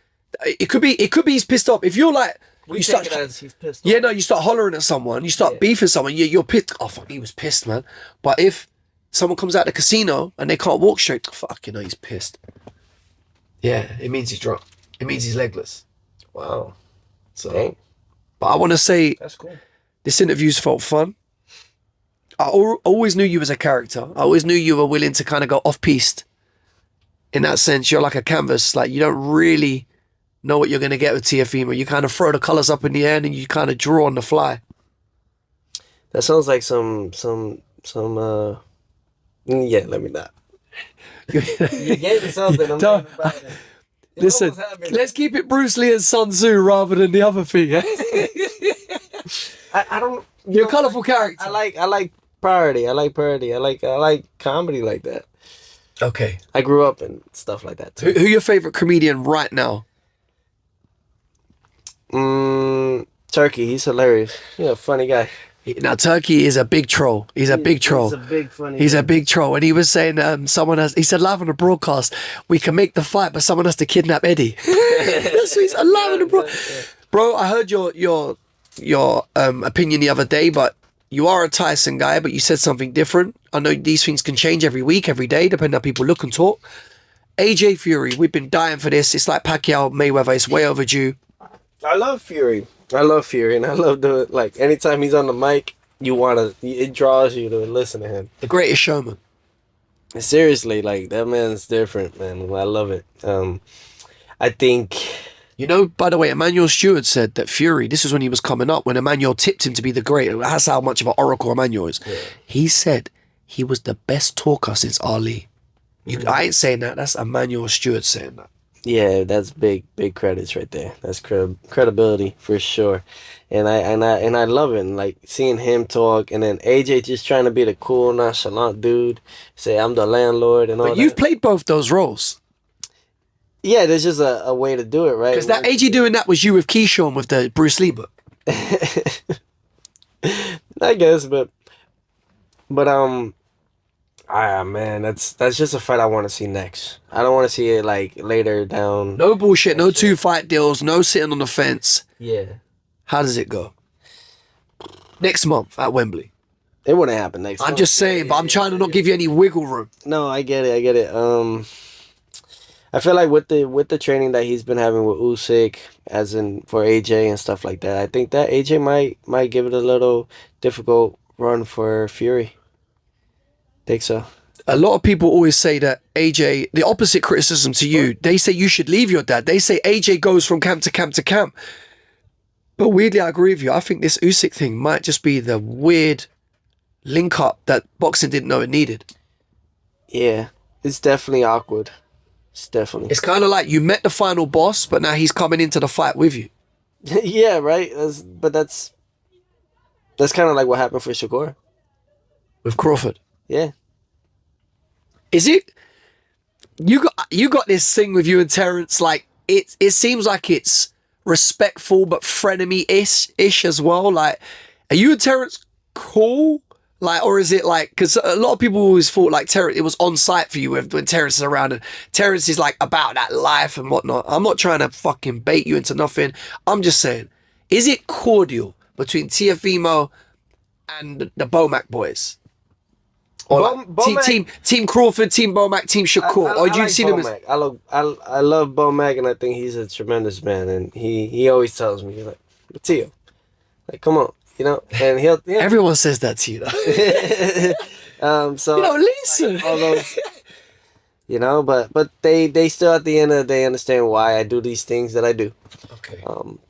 B: It could be he's pissed off. If you're like,
A: We take it as he's pissed off.
B: yeah, no, you start hollering at someone, you start beefing someone, you're pissed. Oh, fuck, he was pissed, man. But if someone comes out the casino and they can't walk straight, fuck, he's pissed. Yeah, it means he's drunk. It means he's legless.
A: Wow.
B: So,
A: Dang.
B: but I want to say,
A: That's cool.
B: this interview's felt fun. I always knew you as a character. I always knew you were willing to kind of go off-piste. In that sense, you're like a canvas. Like, you don't really know what you're going to get with Teofimo. You kind of throw the colors up in the air and you kind of draw on the fly.
A: That sounds like some yeah, let me not. You gave me something.
B: Don't- Listen, let's keep it Bruce Lee and Sun Tzu rather than the other thing. Yeah?
A: I don't.
B: You're a colourful character.
A: I like parody. I like comedy like that.
B: Okay.
A: I grew up in stuff like that too.
B: Who your favorite comedian right now?
A: Turkey, he's hilarious. Yeah, funny guy.
B: Now, Turkey is a big troll. He's a big troll.
A: He's a big funny
B: He's
A: guy.
B: a big troll. And he was saying, he said live on the broadcast, we can make the fight, but someone has to kidnap Eddie. That's what he said, live on the broadcast. Bro, I heard your opinion the other day, but you are a Tyson guy, but you said something different. I know these things can change every week, every day, depending on how people look and talk. AJ Fury, we've been dying for this. It's like Pacquiao, Mayweather. It's way overdue.
A: I love Fury, and I love anytime he's on the mic, it draws you to listen to him.
B: The greatest showman.
A: Seriously, like, that man's different, man. I love it. I think,
B: You know, by the way, Emmanuel Stewart said that Fury, this is when he was coming up, when Emmanuel tipped him to be the great. That's how much of an oracle Emmanuel is. Yeah. He said he was the best talker since Ali. I ain't saying that. That's Emmanuel Stewart saying that.
A: yeah, that's big credits right there. That's credibility for sure. And I love it. And, like, seeing him talk, and then AJ just trying to be the cool, nonchalant dude, say I'm the landlord and all that.
B: But you've played both those roles.
A: Yeah, there's just a way to do it, right?
B: Because that AJ doing that was you with Keyshawn with the Bruce Lee book.
A: I guess, but man, that's just a fight I want to see next. I don't want to see it like later down.
B: No bullshit, no 2 fight deals, no sitting on the fence.
A: Yeah.
B: How does it go? Next month at Wembley.
A: It wouldn't happen next month.
B: I'm just saying, but I'm trying to not give you any wiggle room.
A: No, I get it. I feel like with the training that he's been having with Usyk, as in for AJ and stuff like that, I think that AJ might give it a little difficult run for Fury. Think so.
B: A lot of people always say that AJ, the opposite criticism to you, they say you should leave your dad. They say AJ goes from camp to camp to camp. But weirdly, I agree with you. I think this Usyk thing might just be the weird link up that boxing didn't know it needed.
A: Yeah, it's definitely awkward.
B: It's kind of like you met the final boss, but now he's coming into the fight with you.
A: Yeah, right. That's kind of like what happened for Shakur
B: with Crawford.
A: Yeah.
B: Is it? You got this thing with you and Terence. Like it seems like it's respectful but frenemy-ish as well. Like, are you and Terence cool? Like, or is it like, because a lot of people always thought like Terence, it was on site for you when Terence is around, and Terence is like about that life and whatnot. I'm not trying to fucking bait you into nothing. I'm just saying, is it cordial between Teofimo and the Bomac boys? Or team Crawford, Team Bomac, Team Shakur? Or do you see them as...
A: I love Bomac, and I think he's a tremendous man. And he always tells me, like, Teo, like, come on. You know, and he'll... Yeah.
B: Everyone says that to you, though.
A: So...
B: You know, listen.
A: All those, you know, but they still, at the end of the day, understand why I do these things that I do.
B: Okay.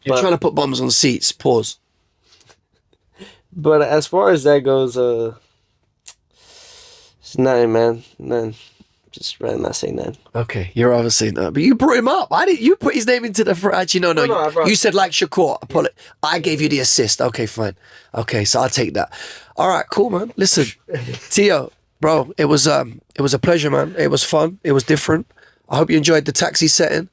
B: You're trying to put bombs on seats. Pause.
A: But as far as that goes, it's nothing, man. Nothing. Just rather not say nothing.
B: Okay, you're obviously not. But you brought him up. Why didn't you put his name into the... Actually, no. You said like Shakur. I gave you the assist. Okay, fine. Okay, so I'll take that. All right, cool, man. Listen, Teo, bro, it was a pleasure, man. It was fun. It was different. I hope you enjoyed the taxi setting.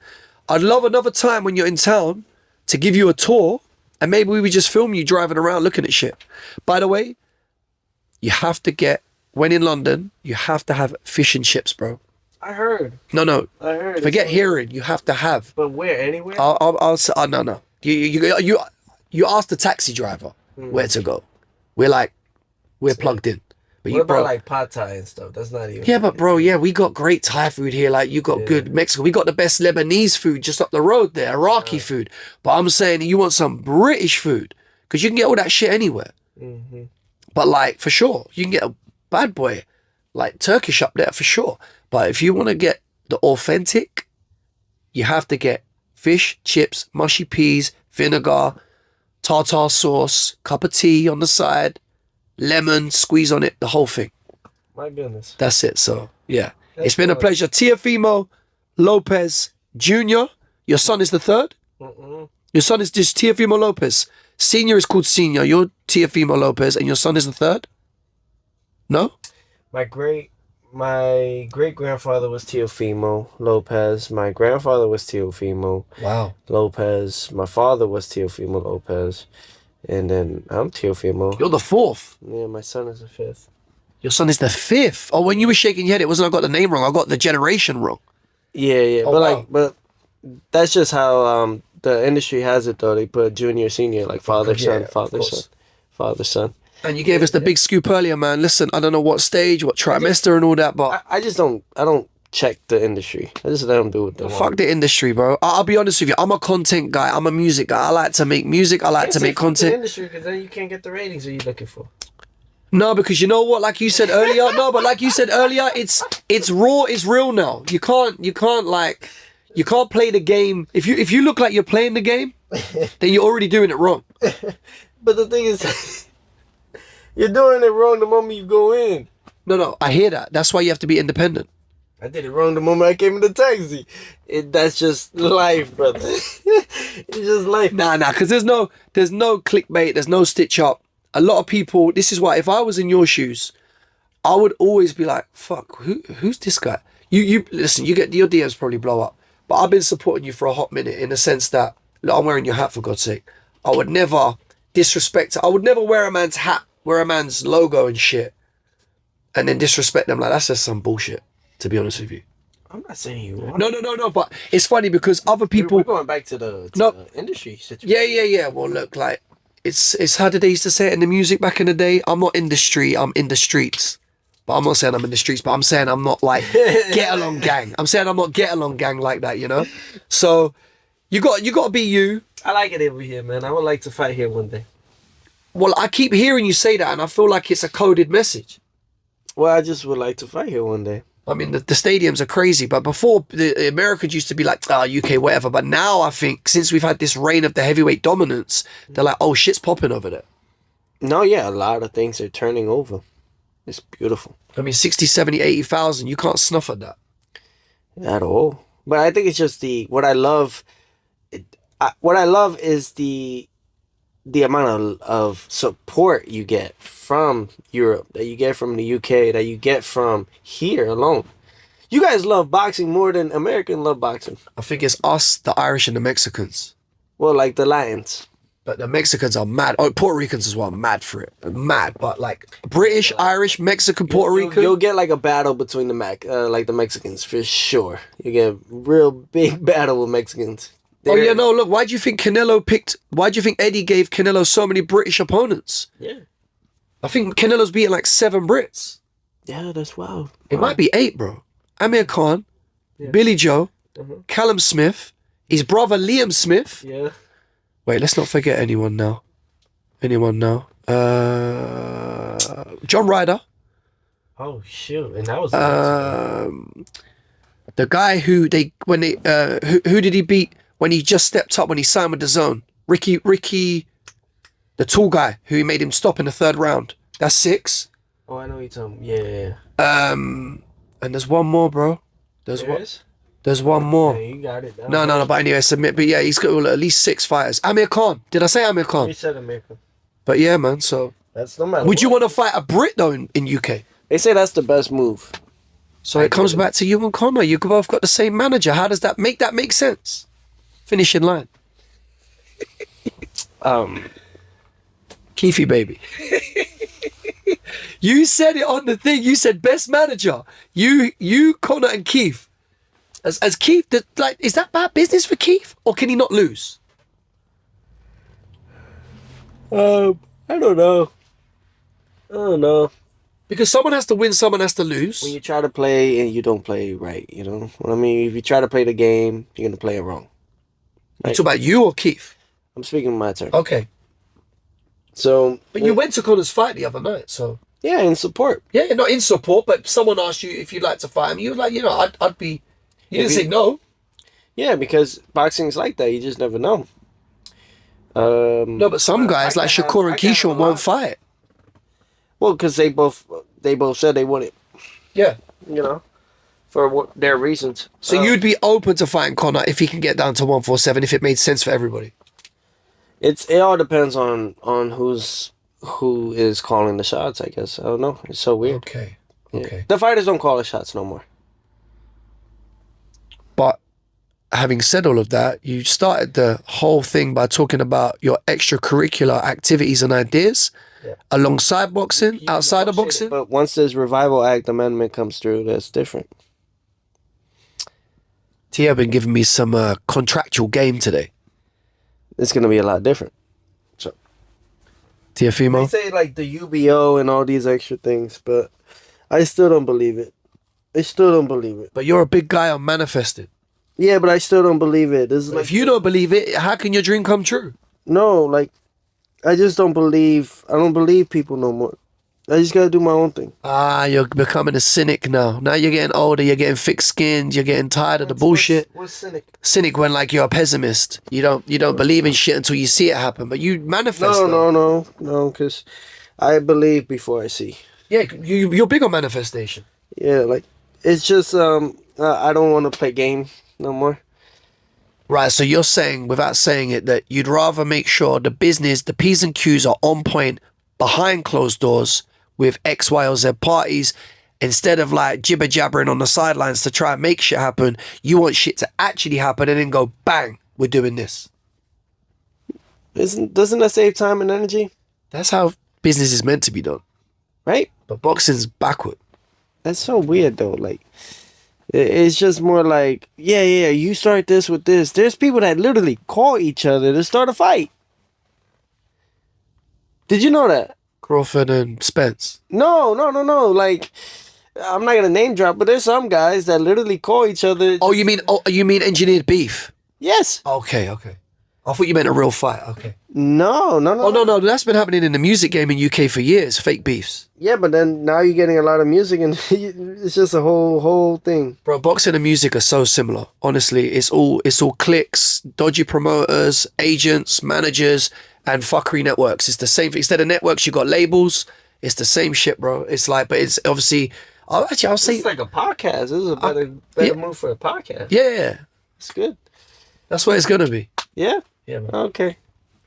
B: I'd love another time when you're in town to give you a tour, and maybe we would just film you driving around looking at shit. By the way, you have to get... When in London, you have to have fish and chips, bro.
A: I heard.
B: No.
A: I heard.
B: Forget hearing. You have to have.
A: But where? Anywhere?
B: I'll say. Oh, no. You ask the taxi driver where to go. We're plugged in. But
A: what about like pad thai and stuff? That's not even.
B: Yeah, but bro, we got great Thai food here. Like you got good Mexican. We got the best Lebanese food just up the road there. Iraqi food. But I'm saying you want some British food because you can get all that shit anywhere. Mm-hmm. But like for sure, you can get a bad boy, like Turkish up there for sure. But if you want to get the authentic, you have to get fish, chips, mushy peas, vinegar, tartar sauce, cup of tea on the side, lemon, squeeze on it, the whole thing.
A: My goodness.
B: That's it. So, yeah. It's been a pleasure. Teofimo Lopez Jr. Your son is the third? Your son is just Teofimo Lopez. Senior is called Senior. You're Teofimo Lopez, and your son is the third? No?
A: My My great grandfather was Teofimo Lopez. My grandfather was Teofimo
B: Wow.
A: Lopez. My father was Teofimo Lopez. And then I'm Teofimo.
B: You're the fourth.
A: Yeah, my son is the fifth.
B: Your son is the fifth. Oh, when you were shaking your head, it wasn't I got the name wrong. I got the generation wrong.
A: Yeah.
B: Oh,
A: But
B: wow.
A: but that's just how the industry has it though. They put junior, senior, like father,
B: Yeah,
A: son,
B: of
A: father,
B: course.
A: son, father, son.
B: And you gave us the big scoop earlier, man. Listen, I don't know what stage, what trimester and all that, but
A: I just don't check the industry. I just let them do what they want.
B: fuck the industry, bro. I'll be honest with you. I'm a content guy. I'm a music guy. I like to make music. I like to make
A: The
B: content.
A: industry, because then you can't get the ratings that you're looking for.
B: No, because you know what? Like you said earlier, it's raw, it's real now. You can't play the game. If you look like you're playing the game, then you're already doing it wrong.
A: But the thing is, you're doing it wrong the moment you go in.
B: No, I hear that. That's why you have to be independent.
A: I did it wrong the moment I came in the taxi. That's just life, brother. It's just life.
B: Nah, because there's no clickbait, there's no stitch up. A lot of people, this is why if I was in your shoes, I would always be like, fuck, who's this guy? You listen, you get your DMs probably blow up. But I've been supporting you for a hot minute in the sense that, look, I'm wearing your hat for God's sake. I would never disrespect, I would never wear a man's hat, wear a man's logo and shit, and then disrespect them. Like, that's just some bullshit, to be honest with you.
A: I'm not saying you are.
B: No, but it's funny because other people...
A: We're going back to the industry situation.
B: Yeah. Well, look, like, it's how did they used to say it in the music back in the day? I'm not in the street, I'm in the streets. But I'm not saying I'm in the streets, but I'm saying I'm not like get along gang. I'm saying I'm not get along gang like that, you know? So you got to be you.
A: I like it over here, man. I would like to fight here one day.
B: Well, I keep hearing you say that and I feel like it's a coded message.
A: Well, I just would like to fight here one day.
B: I mean, the stadiums are crazy, but before the Americans used to be like, UK, whatever. But now I think since we've had this reign of the heavyweight dominance, they're like, oh, shit's popping over there.
A: No, yeah, a lot of things are turning over. It's beautiful.
B: I mean, 60, 70, 80,000, you can't snuff at that.
A: At all. But I think it's just what I love is the amount of support you get from Europe, that you get from the UK, that you get from here alone. You guys love boxing more than Americans love boxing.
B: I think it's us, the Irish and the Mexicans.
A: Well, like the Latins.
B: But the Mexicans are mad. Oh, Puerto Ricans as well, mad for it. Mad, but like British, Irish, Mexican, Puerto Rican.
A: You'll get like a battle between the Mexicans for sure. You get a real big battle with Mexicans.
B: Oh yeah, no, look, why do you think Eddie gave Canelo so many British opponents?
A: Yeah.
B: I think Canelo's beaten like 7 Brits.
A: Yeah, that's wild.
B: It might be 8, bro. Amir Khan, Billy Joe, Callum Smith, his brother Liam Smith.
A: Yeah.
B: Wait, let's not forget anyone now. John Ryder.
A: Oh shoot! And that was
B: the guy who did he beat when he just stepped up when he signed with the Zone? Ricky, the tall guy who made him stop in the 3rd round. That's 6.
A: Oh, I know you're talking. Yeah.
B: And there's one more, bro. There's one more.
A: Yeah, you got it.
B: No. But anyway, submit. But yeah, he's got at least 6 fighters. Amir Khan. Did I say Amir Khan?
A: You said America.
B: But yeah, man. So
A: that's no matter.
B: Would you want to fight a Brit though in UK?
A: They say that's the best move.
B: So it comes back to you and Conor. You both got the same manager. How does that make sense? Finish in line. Keefy, baby. You said it on the thing. You said best manager. You, Conor and Keith. As Keith, is that bad business for Keith, or can he not lose?
A: I don't know.
B: Because someone has to win, someone has to lose.
A: When you try to play and you don't play right, you know what I mean? If you try to play the game, you're gonna play it wrong.
B: Right? You talk about you or Keith?
A: I'm speaking my turn.
B: Okay.
A: So,
B: but you went to Conor's fight the other night, so
A: yeah, in support.
B: Yeah, not in support, but someone asked you if you'd like to fight him. You were like, I'd be. You didn't say no.
A: Yeah, because boxing's like that. You just never know.
B: No, but some guys like Shakur and Keyshawn won't fight.
A: Well, because they both said they wouldn't.
B: Yeah.
A: For their reasons.
B: So you'd be open to fighting Conor if he can get down to 147, if it made sense for everybody.
A: It all depends on who is calling the shots, I guess. I don't know. It's so weird.
B: Okay. Okay.
A: The fighters don't call the shots no more.
B: But having said all of that, you started the whole thing by talking about your extracurricular activities and ideas alongside boxing, outside of boxing.
A: But once this Revival Act amendment comes through, that's different.
B: Tia been giving me some contractual game today.
A: It's gonna be a lot different. So
B: Teofimo?
A: they say like the UBO and all these extra things, but I still don't believe it. I still don't believe it.
B: But you're a big guy on manifesting.
A: Yeah, but I still don't believe it. This is like,
B: If you don't believe it, how can your dream come true?
A: no, like I just don't believe. I don't believe people no more. I just gotta do my own thing.
B: Ah, you're becoming a cynic now. Now you're getting older, you're getting thick-skinned, you're getting tired of the bullshit.
A: What's cynic?
B: Cynic when like you're a pessimist. You don't believe in shit until you see it happen, but you manifest.
A: No, because I believe before I see.
B: Yeah, you're big on manifestation.
A: Yeah, like it's just I don't want to play game no more.
B: Right, so you're saying, without saying it, that you'd rather make sure the business, the P's and Q's are on point behind closed doors with X, Y, or Z parties, instead of like jibber jabbering on the sidelines to try and make shit happen. You want shit to actually happen and then go, bang, we're doing this.
A: Doesn't that save time and energy?
B: That's how business is meant to be done.
A: Right?
B: But boxing's backward.
A: That's so weird though. Like it's just more like, yeah, you start this with this. There's people that literally call each other to start a fight. Did you know that?
B: Crawford and Spence.
A: No. Like, I'm not gonna name drop, but there's some guys that literally call each other.
B: Oh, you mean engineered beef?
A: Yes.
B: Okay. I thought you meant a real fight. Okay.
A: No.
B: Oh, no. That's been happening in the music game in UK for years. Fake beefs.
A: Yeah, but then now you're getting a lot of music, and it's just a whole thing.
B: Bro, boxing and music are so similar. Honestly, it's all clicks, dodgy promoters, agents, managers, and fuckery networks. It's the same thing. Instead of networks, you got labels. It's the same shit, bro. It's like, but it's obviously. I'll say
A: it's like a podcast. This is a better move for a podcast.
B: Yeah,
A: it's good.
B: That's what it's gonna be.
A: Yeah.
B: Yeah, man.
A: Okay.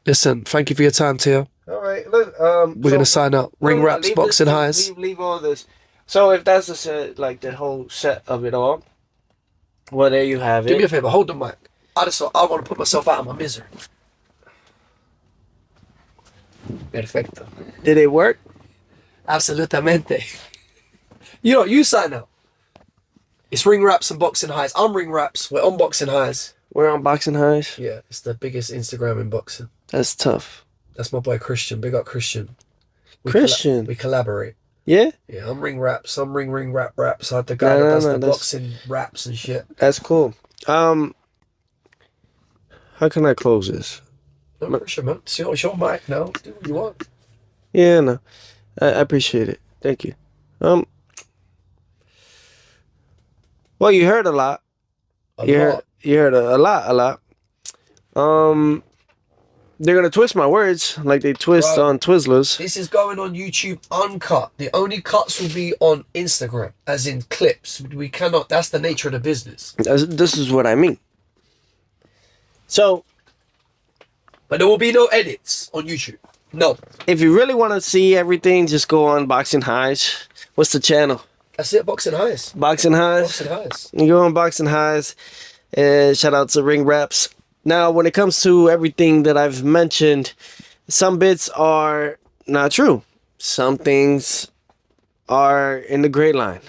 B: Listen, thank you for your time, Tio.
A: All right. Look,
B: we're gonna sign up. Ring Raps, Boxing Highs.
A: Leave all this. So if that's the set, like the whole set of it all, well, there you have it.
B: Do me a favor, hold the mic. I want to put myself out of my misery. Perfecto.
A: Did it work?
B: Absolutamente. You sign up. It's Ring Raps and Boxing Highs. I'm Ring Raps. We're on Boxing Highs.
A: We're on Boxing Highs.
B: Yeah, it's the biggest Instagram in boxing.
A: That's tough.
B: That's my boy Christian. Big up Christian. We collaborate.
A: Yeah?
B: Yeah, I'm Ring Raps. I'm Ring Rap Raps. I'm the guy that does the boxing raps and shit.
A: That's cool. How can I close this?
B: No pressure, man. It's your mic now. Do what you want.
A: Yeah, no. I appreciate it. Thank you. Well, you heard a lot. You heard a lot. They're gonna twist my words like they twist on Twizzlers.
B: This is going on YouTube uncut. The only cuts will be on Instagram, as in clips. We cannot. That's the nature of the business.
A: This is what I mean. So,
B: but there will be no edits on YouTube. No.
A: If you really want to see everything, just go on Boxing Highs. What's the channel?
B: That's it. Boxing Highs.
A: Boxing Highs.
B: Boxing Highs.
A: You go on Boxing Highs. And shout out to Ring Raps. Now, when it comes to everything that I've mentioned, some bits are not true. Some things are in the gray line.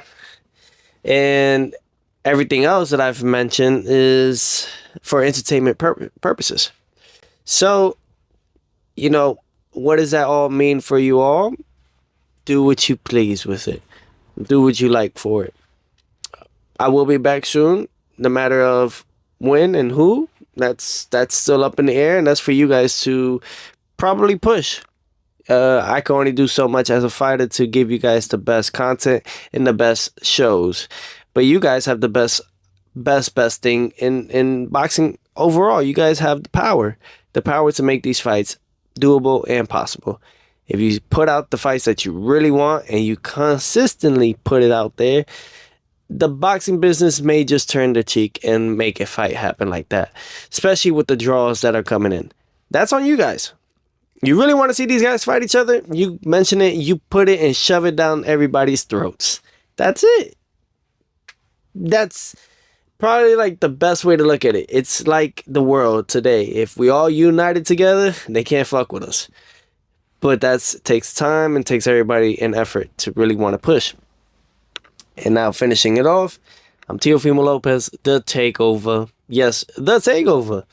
A: And everything else that I've mentioned is for entertainment purposes. So, what does that all mean for you all? Do what you please with it. Do what you like for it. I will be back soon. The matter of when and who, that's still up in the air, and that's for you guys to probably push. I can only do so much as a fighter to give you guys the best content and the best shows. But you guys have the best thing in boxing overall. You guys have the power to make these fights doable and possible. If you put out the fights that you really want and you consistently put it out there, the boxing business may just turn the cheek and make a fight happen like that, especially with the draws that are coming in. That's on you guys. You really want to see these guys fight each other? You mention it, you put it and shove it down everybody's throats. That's it. That's probably like the best way to look at it. It's like the world today. If we all united together, they can't fuck with us. But that takes time and takes everybody an effort to really want to push. And now finishing it off, I'm Teofimo Lopez, the Takeover. Yes, the Takeover.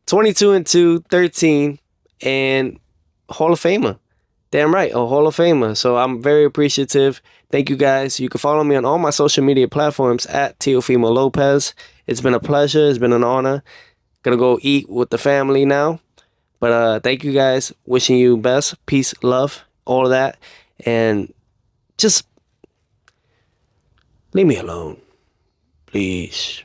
A: 22-2, 13, and Hall of Famer. Damn right, a Hall of Famer. So I'm very appreciative. Thank you guys. You can follow me on all my social media platforms at Teofimo Lopez. It's been a pleasure. It's been an honor. Gonna go eat with the family now. But thank you guys. Wishing you best. Peace, love, all of that. And just leave me alone. Please.